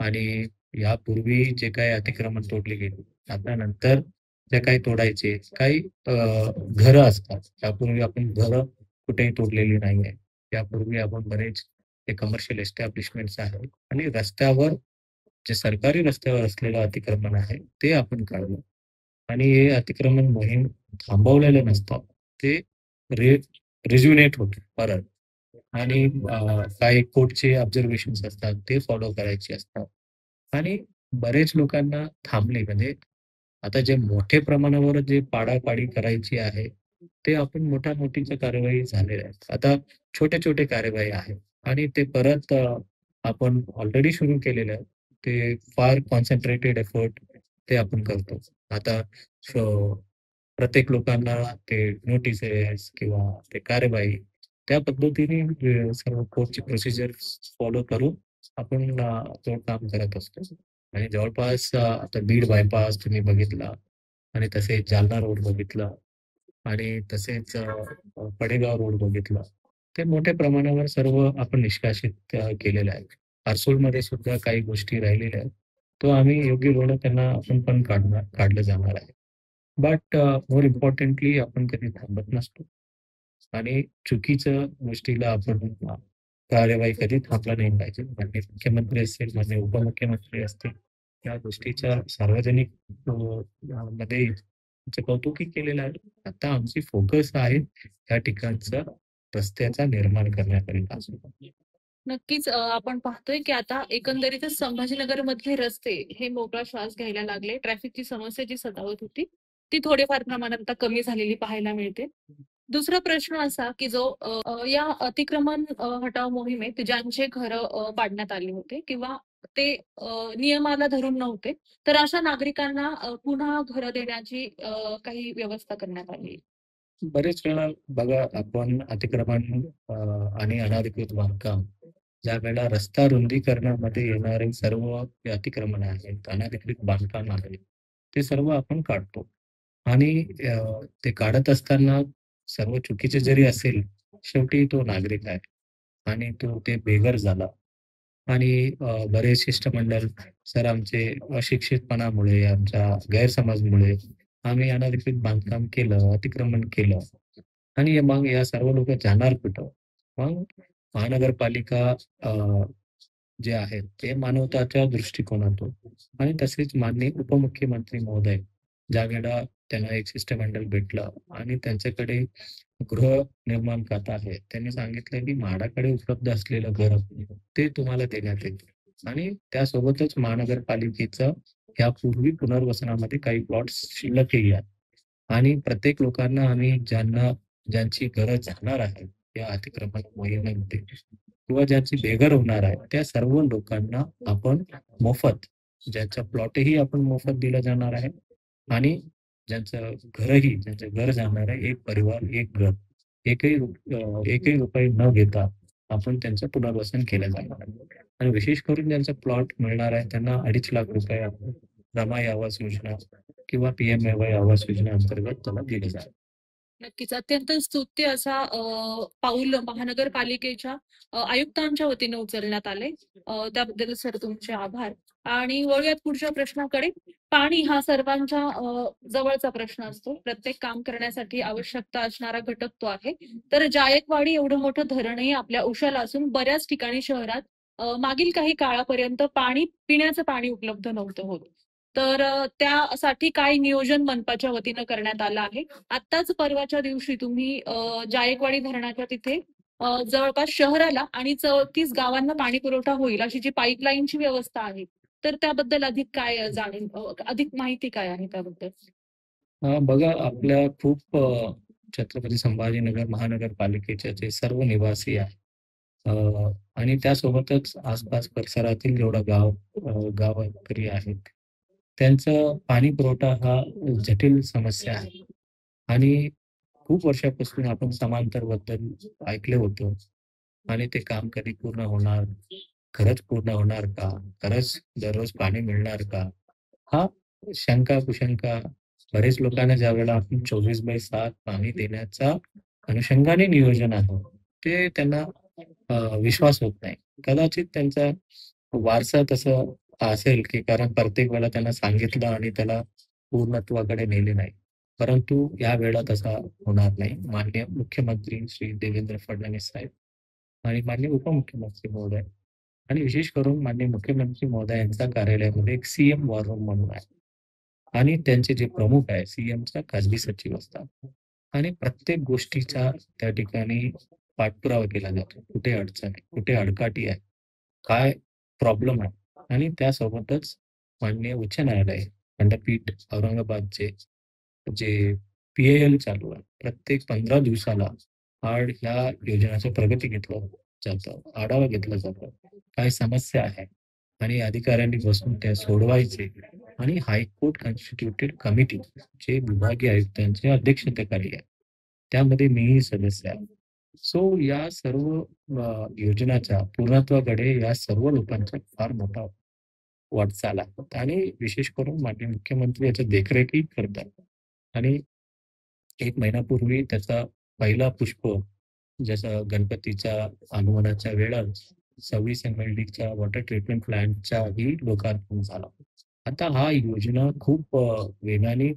आणि यापूर्वी जे काही अतिक्रमण तोडले गेले, आता नंतर जे काही तोडायचे काही घरं असतात, त्यापूर्वी आपण घरं कुठेही तोडलेली नाही आहे. यापूर्वी आपण बरेच जे कमर्शियल एस्टॅब्लिशमेंट्स आहेत आणि रस्त्यावर जे सरकारी रस्त्यावर असलेलं अतिक्रमण आहे ते आपण काढलं. आणि हे अतिक्रमण मोहीम थांबवलेले नसतात, ते रिज्युनेट होते परत. आणि काही कोर्टचे ऑब्झर्वेशन्स असतात ते फॉलो करायचे असतात. आणि बरेच लोकांना थांबले म्हणजे आता जे मोठे प्रमाणावर जे पाडापाडी करायची आहे ते आपण मोठ्या कारवाई झालेल्या आहेत. आता छोटे कारवाई आहे आणि ते परत आपण ऑलरेडी सुरू केलेलं आहे. ते फार कॉन्सन्ट्रेटेड एफर्ट ते आपण करतो. आता प्रत्येक लोकांना ते नोटिसेस किंवा ते कारवाई त्या पद्धतीने सर्व कोर्टची प्रोसिजर फॉलो करून आपण तो काम करत असतो. आणि जवळपास आता बीड बायपास तुम्ही बघितला, आणि तसेच जालना रोड बघितला, आणि तसेच पडेगाव रोड बघितला, ते मोठ्या प्रमाणावर सर्व आपण निष्कासित केलेलं आहे. आरसूलमध्ये सुद्धा काही गोष्टी राहिलेल्या आहेत, तो आम्ही योग्य वेळेला त्यांना आपण पण काढलं जाणार आहे. बट मोर इम्पॉर्टंटली आपण कधी थांबत नसतो, आणि चुकीच्या गोष्टीला आपण कार्यवाही कधी थांबला नाही पाहिजे. माननीय मुख्यमंत्री असतील, माननीय उपमुख्यमंत्री असतील, या गोष्टीच्या सार्वजनिक मध्ये कौतुकी केलेलं आहे. आता आमची फोकस आहे या ठिकाणचा रस्त्याचा निर्माण करण्याकरिता. नक्कीच आपण पाहतोय की आता एकंदरीतच संभाजीनगर मधले रस्ते हे मोकळा श्वास घ्यायला लागले. ट्रॅफिकची समस्या जी सतावत होती ती थोडेफार प्रमाणात आता कमी झालेली पाहायला मिळते. दुसरा प्रश्न असा की जो या अतिक्रमण हटाव मोहिमेत ज्यांचे घर पाडण्यात आले होते किंवा ते नियमाला धरून नव्हते, तर अशा नागरिकांना पुन्हा घर देण्याची काही व्यवस्था करण्यात आली. बरेच वेळा बघा, आपण अतिक्रमण आणि अनाधिकृत बांधकाम ज्या वेळेला रस्ता रुंदीकरणामध्ये येणारे सर्व अतिक्रमण आहेत, अनाधिकृत बांधकाम आहे, ते सर्व आपण काढतो. आणि ते काढत असताना सर्व चुकीचे जरी असेल, शेवटी तो नागरिक आहे आणि तो ते बेघर झाला. आणि बरेच शिष्टमंडळ सर आमचे अशिक्षितपणामुळे, आमच्या गैरसमजमुळे आम्ही अनाधिकृत बांधकाम केलं, अतिक्रमण केलं. आणि मग या सर्व लोक जाणार कुठं? मग महानगरपालिका जे आहेत ते मानवताच्या दृष्टिकोनातून, आणि तसेच माननीय उपमुख्यमंत्री महोदय ज्या वेळेला त्यांना एक शिष्टमंडळ भेटलं आणि त्यांच्याकडे गृहनिर्माण खातं आहे, त्यांनी सांगितलं की म्हाडाकडे उपलब्ध असलेलं घर ते तुम्हाला देण्यात येते. आणि त्यासोबतच महानगरपालिकेचं यापूर्वी पुनर्वसनामध्ये काही प्लॉट्स शिल्लकही आहेत. आणि प्रत्येक लोकांना आम्ही ज्यांची गरज जाणार आहे या अतिक्रमण मोहिमेमध्ये किंवा ज्यांची बेघर होणार आहे, त्या सर्व लोकांना आपण मोफत, ज्यांचा प्लॉटही आपण मोफत दिला जाणार आहे, आणि ज्यांचं घर जाणार आहे, एक परिवार, एक घर, एकही रुपये न घेता आपण त्यांचं पुनर्वसन केलं जाणार आहे. आणि विशेष करून ज्यांचा प्लॉट मिळणार आहे त्यांना 2.5 लाख रुपये आपण रमाई आवास योजना किंवा पीएमएवाय आवास योजना अंतर्गत त्याला दिले जाणार. नक्कीच. अत्यंत स्तुत्य असा पाऊल महानगरपालिकेच्या आयुक्तांच्या वतीने उचलण्यात आले. त्याबद्दल सर तुमचे आभार. आणि वळूयात पुढच्या प्रश्नाकडे. पाणी हा सर्वांच्या जवळचा प्रश्न असतो. प्रत्येक काम करण्यासाठी आवश्यकता असणारा घटक तो आहे. तर जायकवाडी एवढं मोठं धरणही आपल्या उशाला असून बऱ्याच ठिकाणी शहरात मागील काही काळापर्यंत पिण्याचं पाणी उपलब्ध नव्हतं होत. तर त्यासाठी काय नियोजन मनपाच्या वतीनं करण्यात आलं आहे? आत्ताच परवाच्या दिवशी तुम्ही जायकवाडी धरणाच्या तिथे जवळपास शहराला आणि 34 गावांना पाणी पुरवठा होईल अशी जी पाईपलाईनची व्यवस्था आहे, तर त्याबद्दल अधिक माहिती काय आहे त्याबद्दल? बघा, आपल्या खूप छत्रपती संभाजीनगर महानगरपालिकेचे जे सर्व निवासी आहे आणि त्यासोबतच आसपास परिसरातील जेवढा गावकरी आहेत, त्यांचं पाणी पुरवठा हा जटिल समस्या आहे. आणि खूप वर्षापासून आपण समांतर बद्दल ऐकले होतो आणि ते काम कधी पूर्ण होणार, खरंच पूर्ण होणार का, खरंच दररोज पाणी मिळणार का, हा शंका कुशंका बरेच लोकांना ज्या वेळेला आपण 24/7 पाणी देण्याचा अनुषंगाने नियोजन आहे ते त्यांना विश्वास होत नाही. कदाचित त्यांचा वारसा तसं असेल की कारण प्रत्येक वेळेला त्यांना सांगितलं आणि त्याला पूर्णत्वाकडे नेले नाही. परंतु या वेळेला तसा होणार नाही. माननीय मुख्यमंत्री श्री देवेंद्र फडणवीस साहेब आणि माननीय उपमुख्यमंत्री महोदय आणि विशेष करून माननीय मुख्यमंत्री महोदय यांच्या कार्यालयामध्ये एक सीएम वॉर रूम म्हणून आहे आणि त्यांचे जे प्रमुख आहे सीएमचा खाजगी सचिव असतात आणि प्रत्येक गोष्टीचा त्या ठिकाणी पाठपुरावा केला जातो. कुठे अडचण आहे, कुठे अडकाटी आहे, काय प्रॉब्लेम आहे. आणि त्यासोबतच माननीय उच्च न्यायालय खंडपीठ औरंगाबादचे जे PIL चालू आहे, प्रत्येक 15 दिवसाला ह्या योजनेची प्रगती घेतलं जातं, आढावा घेतला जातो, काय समस्या आहे आणि अधिकाऱ्यांनी बसून त्या सोडवायचे. आणि हायकोर्ट कॉन्स्टिट्यूटेड कमिटी जे विभागीय आयुक्तांच्या अध्यक्षतेखाली आहे, त्यामध्ये मीही सदस्य आहे. सो या सर्व योजनाच्या पूर्णत्वाकडे या सर्व लोकांचा फार मोठा वाटचाल आहे आणि विशेष करून माननीय मुख्यमंत्री याची देखरेखही करतात. आणि 1 महिन्यापूर्वी त्याचा पहिला पुष्प जसं गणपतीच्या आगमनाच्या वेळेस 26 MLDच्या वॉटर ट्रीटमेंट प्लॅन्टचाही लोकार्पण झाला. आता हा योजना खूप वेगाने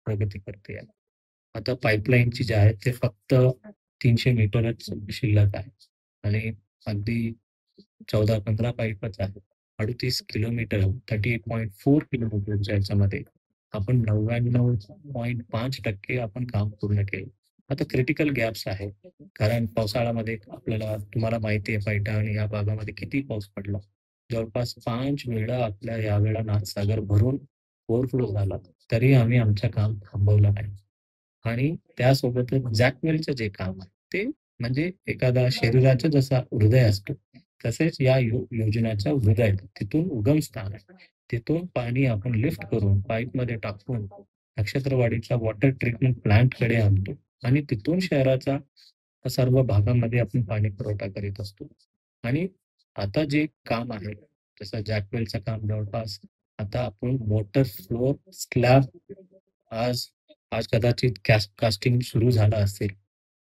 प्रगती करते आहे. आता पाईपलाईनची जे आहे ते फक्त 300 मीटरच शिल्लक आहे आणि अगदी 14-15 पाईपच आहेत. 38 किलोमीटर 38.4 किलोमीटरच्या याच्यामध्ये आपण 99.5% आपण काम पूर्ण केलं. आता क्रिटिकल गॅप्स आहे कारण पावसाळ्यामध्ये तुम्हाला माहिती आहे पैठण या भागामध्ये किती पाऊस पडला. जवळपास 5 वेळा आपल्या यावेळेला नाथसागर भरून ओव्हरफ्लो झाला, तरी आम्ही आमचं काम थांबवलं नाही. आणि त्यासोबतच जॅकवेलचं जे काम आहे ते म्हणजे एखादा शरीराचा जसा हृदय असतो तसेच या योजनेचा हृदय, तिथून उगमस्थान आहे. तिथून पाणी आपण लिफ्ट करून पाईपमध्ये टाकून नक्षत्रवाडीच्या वॉटर ट्रीटमेंट प्लांटकडे आणतो आणि तिथून शहराचा सर्व भागामध्ये आपण पाणी पुरवठा करीत असतो. आणि आता जे काम आहे जसं जॅकवेलचं काम जवळपास आता आपण मोटर फ्लोअर स्लॅब आज कदाचित कास्टिंग सुरू झालं असेल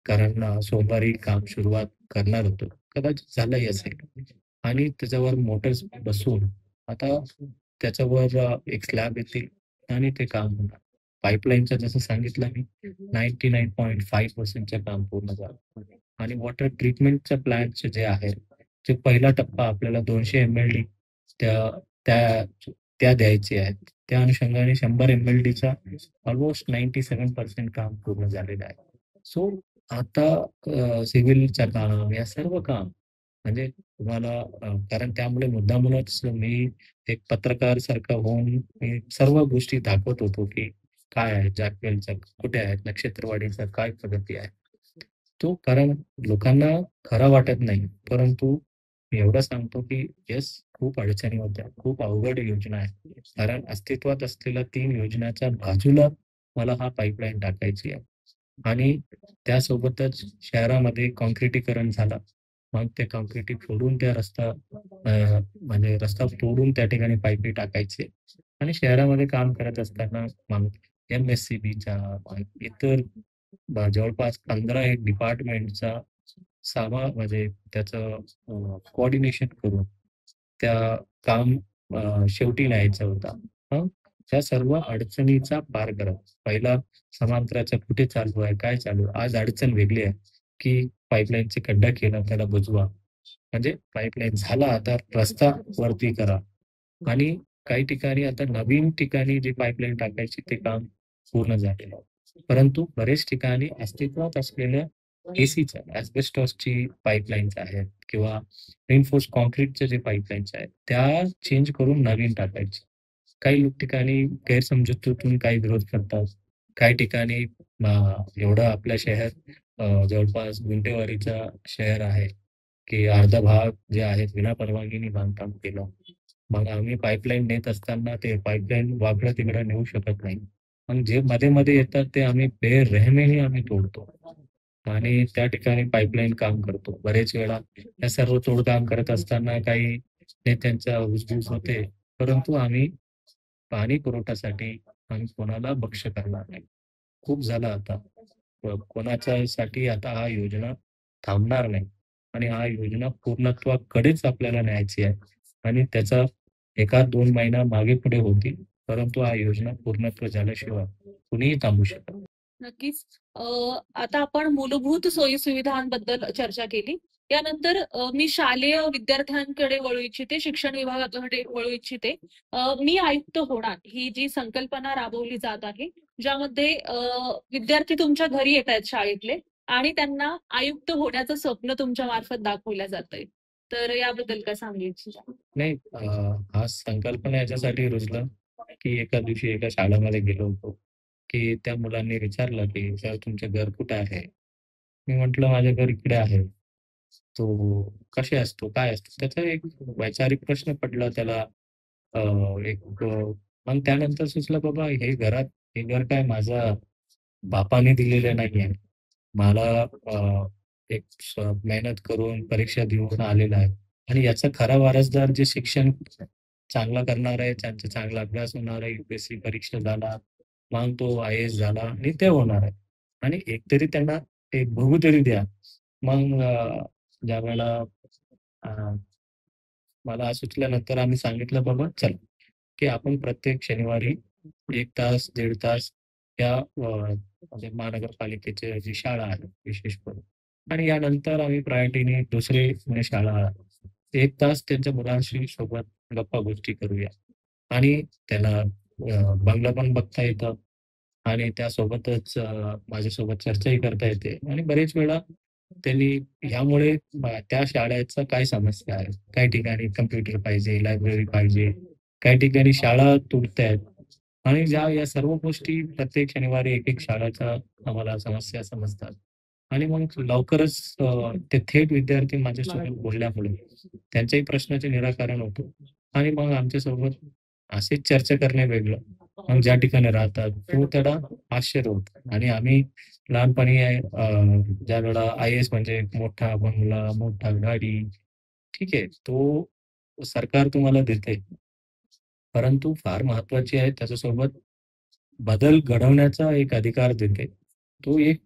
कारण सोमवारी काम सुरुवात करणार होतो, कदाचित झालंही असेल. आणि त्याच्यावर मोटर्स बसून आता त्याच्यावर एक स्लॅब येतील आणि ते काम होणार. पाईपलाईनचं जसं सांगितलं मी 99.5% काम पूर्ण झालं. आणि वॉटर ट्रीटमेंटच्या प्लॅन्टचे जे आहे जे पहिला टप्पा आपल्याला 200 MLD त्या द्यायचे आहेत, त्या अनुषंगाने 100 MLDचा ऑलमोस्ट 97% काम पूर्ण झालेलं आहे. सो आता सिव्हिलचं काम या सर्व काम म्हणजे तुम्हाला कारण त्यामुळे मुद्दामूनच मी एक पत्रकार सारखा होऊन मी सर्व गोष्टी दाखवत होतो की काय आहे जॅकवेलचं, कुठे आहे नक्षत्रवाडीचं, काय प्रगती आहे. तो कारण लोकांना खरं वाटत नाही, परंतु मी एवढं सांगतो की येस, खूप अडचणी होत्या, खूप अवघड योजना आहे. कारण अस्तित्वात असलेल्या 3 योजनाच्या बाजूला मला हा पाईपलाईन टाकायची आहे. आणि त्यासोबतच शहरामध्ये काँक्रिटीकरण झालं. मग ते काँक्रिटी फोडून त्या म्हणजे रस्ता तोडून त्या ठिकाणी पाईपी टाकायचे आणि शहरामध्ये काम करत असताना मग MSCBच्या इतर जवळपास 15 एक डिपार्टमेंटचा म्हणजे त्याचं कोऑर्डिनेशन करून त्या काम शेवटी न्यायचा होता. मग त्या सर्व अडचणीचा पार करत पहिला समांतराचा कुठे चालू आहे, काय चालू आहे? आज अडचण वेगळी आहे, की पाईपलाईनचे खड्डा केला, त्याला बुजवा. म्हणजे पाईपलाईन झाला, आता रस्ता वरती करा. आणि काही ठिकाणी आता नवीन ठिकाणी जे पाईपलाईन टाकायची ते काम पूर्ण झालेलं आहे. परंतु बरेच ठिकाणी अस्तित्वात असलेल्या एसीच्या ॲस्बेस्टॉसची पाईपलाईन्स आहेत किंवा रिइन्फोर्स काँक्रीटचे जे पाईपलाईन्स आहेत, त्या चेंज करून नवीन टाकायची. काही ठिकाणी गैरसमजुतीतून काही विरोध करतात. काही ठिकाणी एवढं आपल्या शहर जवळपास गुंठेवारीचा शहर आहे, की अर्धा भाग जे आहेत विना परवानगीने बांधकाम केलं. मग आम्ही पाईपलाईन नेत असताना ते पाईपलाईन वाकडं-तिकडं नेऊ शकत नाही. मग जे मध्ये-मध्ये येतात ते आम्ही बेरहमीने आम्ही तोडतो आणि त्या ठिकाणी पाईपलाईन काम करतो. बरेच वेळा या सर्व तोडकाम करत असताना काही नेत्यांचा उसबूस होते, परंतु आम्ही पाणी पुरवठ्यासाठी आम्ही कोणाला बक्ष करणार नाही. खूप झालं आता. कोणाच्यासाठी आता हा योजना थांबणार नाही आणि हा योजना पूर्णत्वाकडेच आपल्याला न्यायची आहे आणि त्याचा 1-2 महिना मागे-पुढे होतील, परंतु हा योजना पूर्णत्व झाल्याशिवाय कुणीही थांबू शकत नाही. नक्कीच. आता आपण मूलभूत सोयी-सुविधांबद्दल चर्चा केली. यानंतर मी शालेय विद्यार्थ्यांकडे वळू इच्छिते, शिक्षण विभागाकडे वळू इच्छिते. मी आयुक्त होणार ही जी संकल्पना राबवली जात आहे, ज्यामध्ये विद्यार्थी तुमच्या घरी येत आहेत शाळेतले आणि त्यांना आयुक्त होण्याचं स्वप्न तुमच्या मार्फत दाखवलं जातंय. तर याबद्दल काय सांगू इच्छिता? नाही, हा संकल्पना याच्यासाठी रुजला, की एका दिवशी एका शाळेमध्ये गेलो होतो, की त्या मुलांनी विचारलं, की "सर तुमचं घर कुठे आहे?" मी म्हटलं, "माझं घर इकडे आहे." तो कसे असतो, काय असतो? त्याचा एक वैचारिक प्रश्न पडला त्याला. मग त्यानंतर सुचलं, बाबा हे घर काय माझ्या बापाने दिलेलं नाहीये. मला एक मेहनत करून परीक्षा देऊन आलेला आहे आणि याचा खरा वारसदार जे शिक्षण चांगला करणार आहे, त्यांचा चांगला अभ्यास होणार आहे, UPSC परीक्षा झाला, मग तो IAS झाला आणि ते होणार आहे. आणि एकतरी त्यांना एक बघू तरी द्या. मग ज्यावेळेला मला सुचल्यानंतर आम्ही सांगितलं, बाबा चल, की आपण प्रत्येक शनिवारी 1 तास, 1.5 तास या म्हणजे महानगरपालिकेची जी शाळा आहे विशेष करून आणि यानंतर आम्ही प्रायोरिटीने दुसरी शाळा 1 तास त्यांच्या मुलांशी सोबत गप्पा गोष्टी करूया आणि त्याला बंगला पण बघता येतं आणि त्यासोबतच माझ्यासोबत चर्चाही करता येते आणि बरेच वेळा त्यांनी ह्यामुळे त्या शाळेचा काय समस्या आहे, काही ठिकाणी कम्प्युटर पाहिजे, लायब्ररी पाहिजे, काही ठिकाणी शाळा तुटतायत आणि या सर्व गोष्टी प्रत्येक शनिवारी एक शाळेचा आम्हाला समस्या समजतात आणि मग लवकरच ते थेट विद्यार्थी माझ्यासोबत बोलल्यामुळे त्यांच्याही प्रश्नाचे निराकरण होतं आणि मग आमच्यासोबत असेच चर्चा करणे वेगळं, मग ज्या ठिकाणी राहतात तो त्याला आश्चर्य होतं आणि आम्ही लहानपणी ज्या वेळेला IAS म्हणजे मोठा बंगला, मोठा गाडी, ठीक आहे, तो सरकार तुम्हाला देते. परंतु फार महत्वाची आहे त्याच्यासोबत बदल घडवण्याचा एक अधिकार देते. तो एक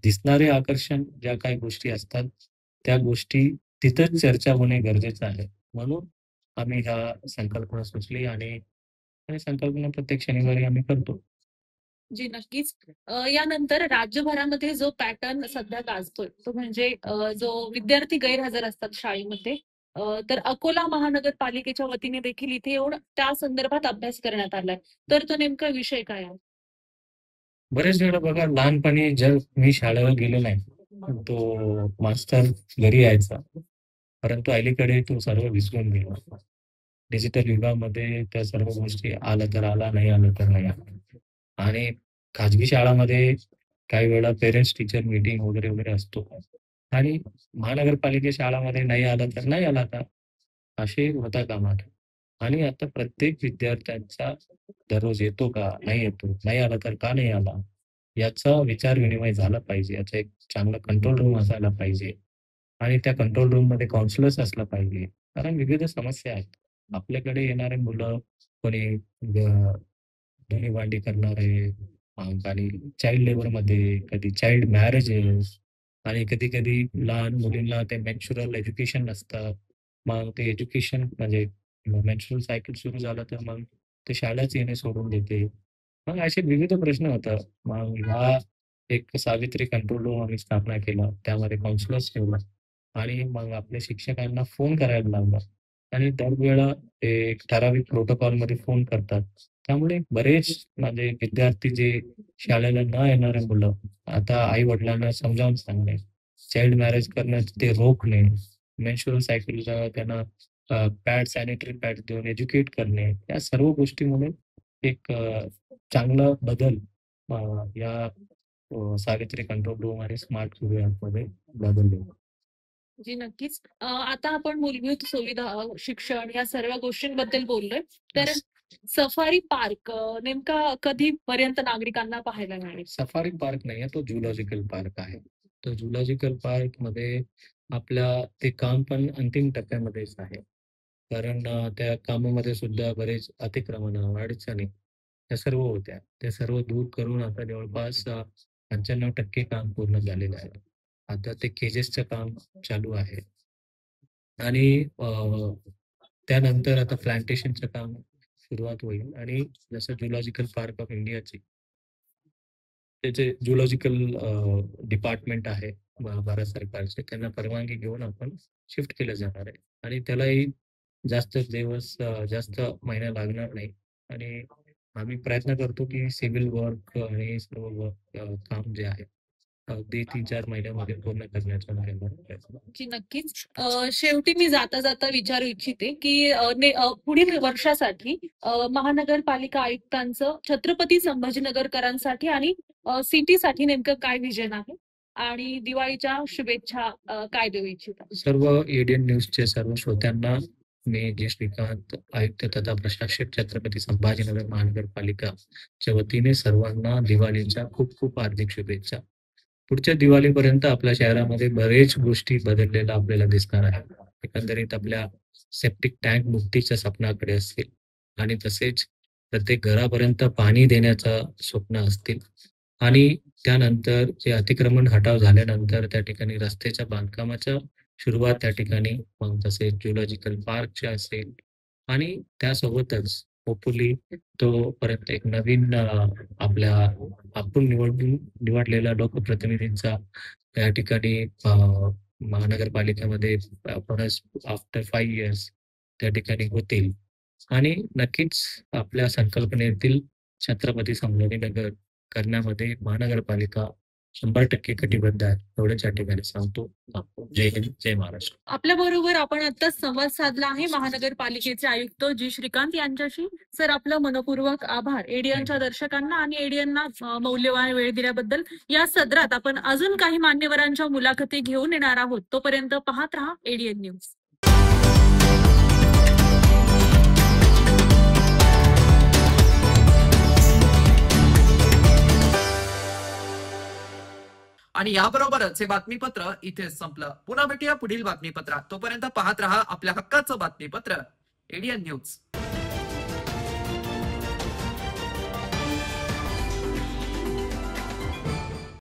दिसणारे आकर्षण ज्या काही गोष्टी असतात, त्या गोष्टी तिथंच चर्चा होणे गरजेचं आहे. म्हणून आम्ही ह्या संकल्पना सुचली आणि संकल्पना प्रत्येक शनिवारी आम्ही करतो. जी नक्कीच. यानंतर राज्यभरामध्ये जो पॅटर्न सध्या गाजतोय तो म्हणजे जो विद्यार्थी गैरहजर असतात शाळेमध्ये, तर अकोला महानगरपालिकेच्या वतीने देखील इथे येऊन त्या संदर्भात अभ्यास करण्यात आलाय. तर तो नेमका विषय काय आहे? बरेच वेळा बघा, लहानपणी जर मी शाळेला गेलो नाही, तो मास्तर घरी यायचा, परंतु अलीकडे तो सर्व विसरून गेला. डिजिटल युगामध्ये त्या सर्व गोष्टी आलं तर आला, नाही आलं तर नाही आलं. आणि खाजगी शाळांमध्ये काही वेळा पेरेंट्स टीचर मीटिंग वगैरे असतो. आणि महानगरपालिका शाळामध्ये नाही आला तर नाही आला आता, असे होता कामा नये. आणि आता प्रत्येक विद्यार्थ्यांचा दररोज येतो का नाही येतो, नाही आला तर का नाही आला, याचा विचार विनिमय झाला पाहिजे. याचा एक चांगला कंट्रोल रूम असायला पाहिजे आणि त्या कंट्रोल रूम मध्ये काउन्सिलर्स असला पाहिजे. कारण विविध समस्या आहेत. आपल्याकडे येणारे मुलं कोणी धुणी भांडी करणारे, आणि चाइल्ड लेबर मध्ये, कधी चाइल्ड मॅरेजेस, आणि कधी कधी लहान मुलींना ते मेन्स्ट्रुअल एज्युकेशन नसतं. मग ते एज्युकेशन म्हणजे मेन्स्ट्रुअल सायकल सुरू झालं तर मग ते शाळाच येणे सोडून देते. मग असे विविध प्रश्न होतात. मग हा एक सावित्री कंट्रोल रूम आम्ही स्थापना केला, त्यामध्ये काउन्सिलर्स ठेवला आणि मग आपल्या शिक्षकांना फोन करायला लावला आणि दरवेळा ते एक ठराविक प्रोटोकॉलमध्ये फोन करतात. त्यामुळे बरेच म्हणजे विद्यार्थी जे शाळेला न येणारे मुलं आता आई वडिलांना समजावून सांगणे, चाइल्ड मॅरेज करणं ते रोखणे, मेन्स्ट्रुअल सायकलला त्यांना पॅड, सॅनिटरी पॅड देऊन एज्युकेट करणे, या सर्व गोष्टीमुळे एक चांगला बदल या सावित्री कंट्रोल रूम आणि स्मार्ट मध्ये बदल होईल. जी नक्कीच. आता आपण मूलभूत सुविधा, शिक्षण या सर्व गोष्टींबद्दल बोललोय. तर सफारी पार्क नेमका कधीपर्यंत नागरिकांना पाहायला मिळेल? सफारी पार्क नाही आहे, तो झुलॉजिकल पार्क आहे. तो झुलॉजिकल पार्क मध्ये आपल्या ते काम पण अंतिम टप्प्यामध्येच आहे. कारण त्या कामामध्ये सुद्धा बरेच अतिक्रमण, अडचणी त्या सर्व होत्या. त्या सर्व दूर करून आता जवळपास 95% काम पूर्ण झालेलं आहे. आता ते केजेसचं काम चालू आहे आणि त्यानंतर आता प्लांटेशनचं काम सुरुवात होईल. आणि जसं झुलॉजिकल पार्क ऑफ इंडियाची त्याचे झुलॉजिकल डिपार्टमेंट आहे भारत सरकारचे, त्यांना परवानगी घेऊन आपण शिफ्ट केलं जाणार आहे आणि त्यालाही जास्त दिवस, जास्त महिना लागणार नाही. आणि आम्ही प्रयत्न करतो की सिव्हिल वर्क आणि सर्व वर्क काम जे आहे अगदी 3-4 महिन्यामध्ये पूर्ण करण्याचा प्रयत्न. की नक्कीच. शेवटी मी जाता जाता विचारू इच्छिते की पुढील वर्षासाठी महानगरपालिका आयुक्तांचं छत्रपती संभाजीनगरकरांसाठी आणि सिटीसाठी नेमकं काय विजन आहे आणि दिवाळीच्या शुभेच्छा काय देऊ इच्छिता? सर्व एडियन न्यूजचे सर्व श्रोत्यांना मी जे श्रीकांत आयुक्त तथा प्रशासक छत्रपती संभाजीनगर महानगरपालिकाच्या वतीने सर्वांना दिवाळीच्या खूप खूप हार्दिक शुभेच्छा. पुढच्या दिवाळीपर्यंत आपल्या शहरामध्ये बरेच गोष्टी बदललेल्या आपल्याला दिसणार आहे. एकंदरीत आपल्या सेप्टिक टँक मुक्तीच्या स्वप्नाकडे असतील आणि तसेच प्रत्येक घरापर्यंत पाणी देण्याचं स्वप्न असतील आणि त्यानंतर जे अतिक्रमण हटाव झाल्यानंतर त्या ठिकाणी रस्त्याच्या बांधकामाच्या सुरुवात त्या ठिकाणी, मग तसेच झुलॉजिकल पार्कचे असेल आणि त्यासोबतच होपफुली तोपर्यंत एक नवीन आपल्या आपण निवडलेल्या लोकप्रतिनिधींचा त्या ठिकाणी महानगरपालिकेमध्ये आफ्टर 5 years त्या ठिकाणी होतील. आणि नक्कीच आपल्या संकल्पनेतील छत्रपती संभाजीनगर करण्यामध्ये महानगरपालिका 100% कटिबद्ध आहे, एवढंच या ठिकाणी सांगतो. जय हिंद, जय महाराष्ट्र. आपल्या बरोबर आपण आता संवाद साधला आहे महानगरपालिकेचे आयुक्त जी श्रीकांत यांच्याशी. सर, आपलं मनपूर्वक आभार एडियनच्या दर्शकांना आणि एडियनना मौल्यवान वेळ दिल्याबद्दल. या सदरात आपण अजून काही मान्यवरांच्या मुलाखती घेऊन येणार आहोत. तोपर्यंत पाहत रहा एडियन न्यूज. आणि याबरोबरच हे बातमीपत्र इथेच संपलं. पुन्हा भेटूया पुढील बातमीपत्रात. तोपर्यंत पाहत रहा आपल्या हक्काचं बातमीपत्र एडियन न्यूज.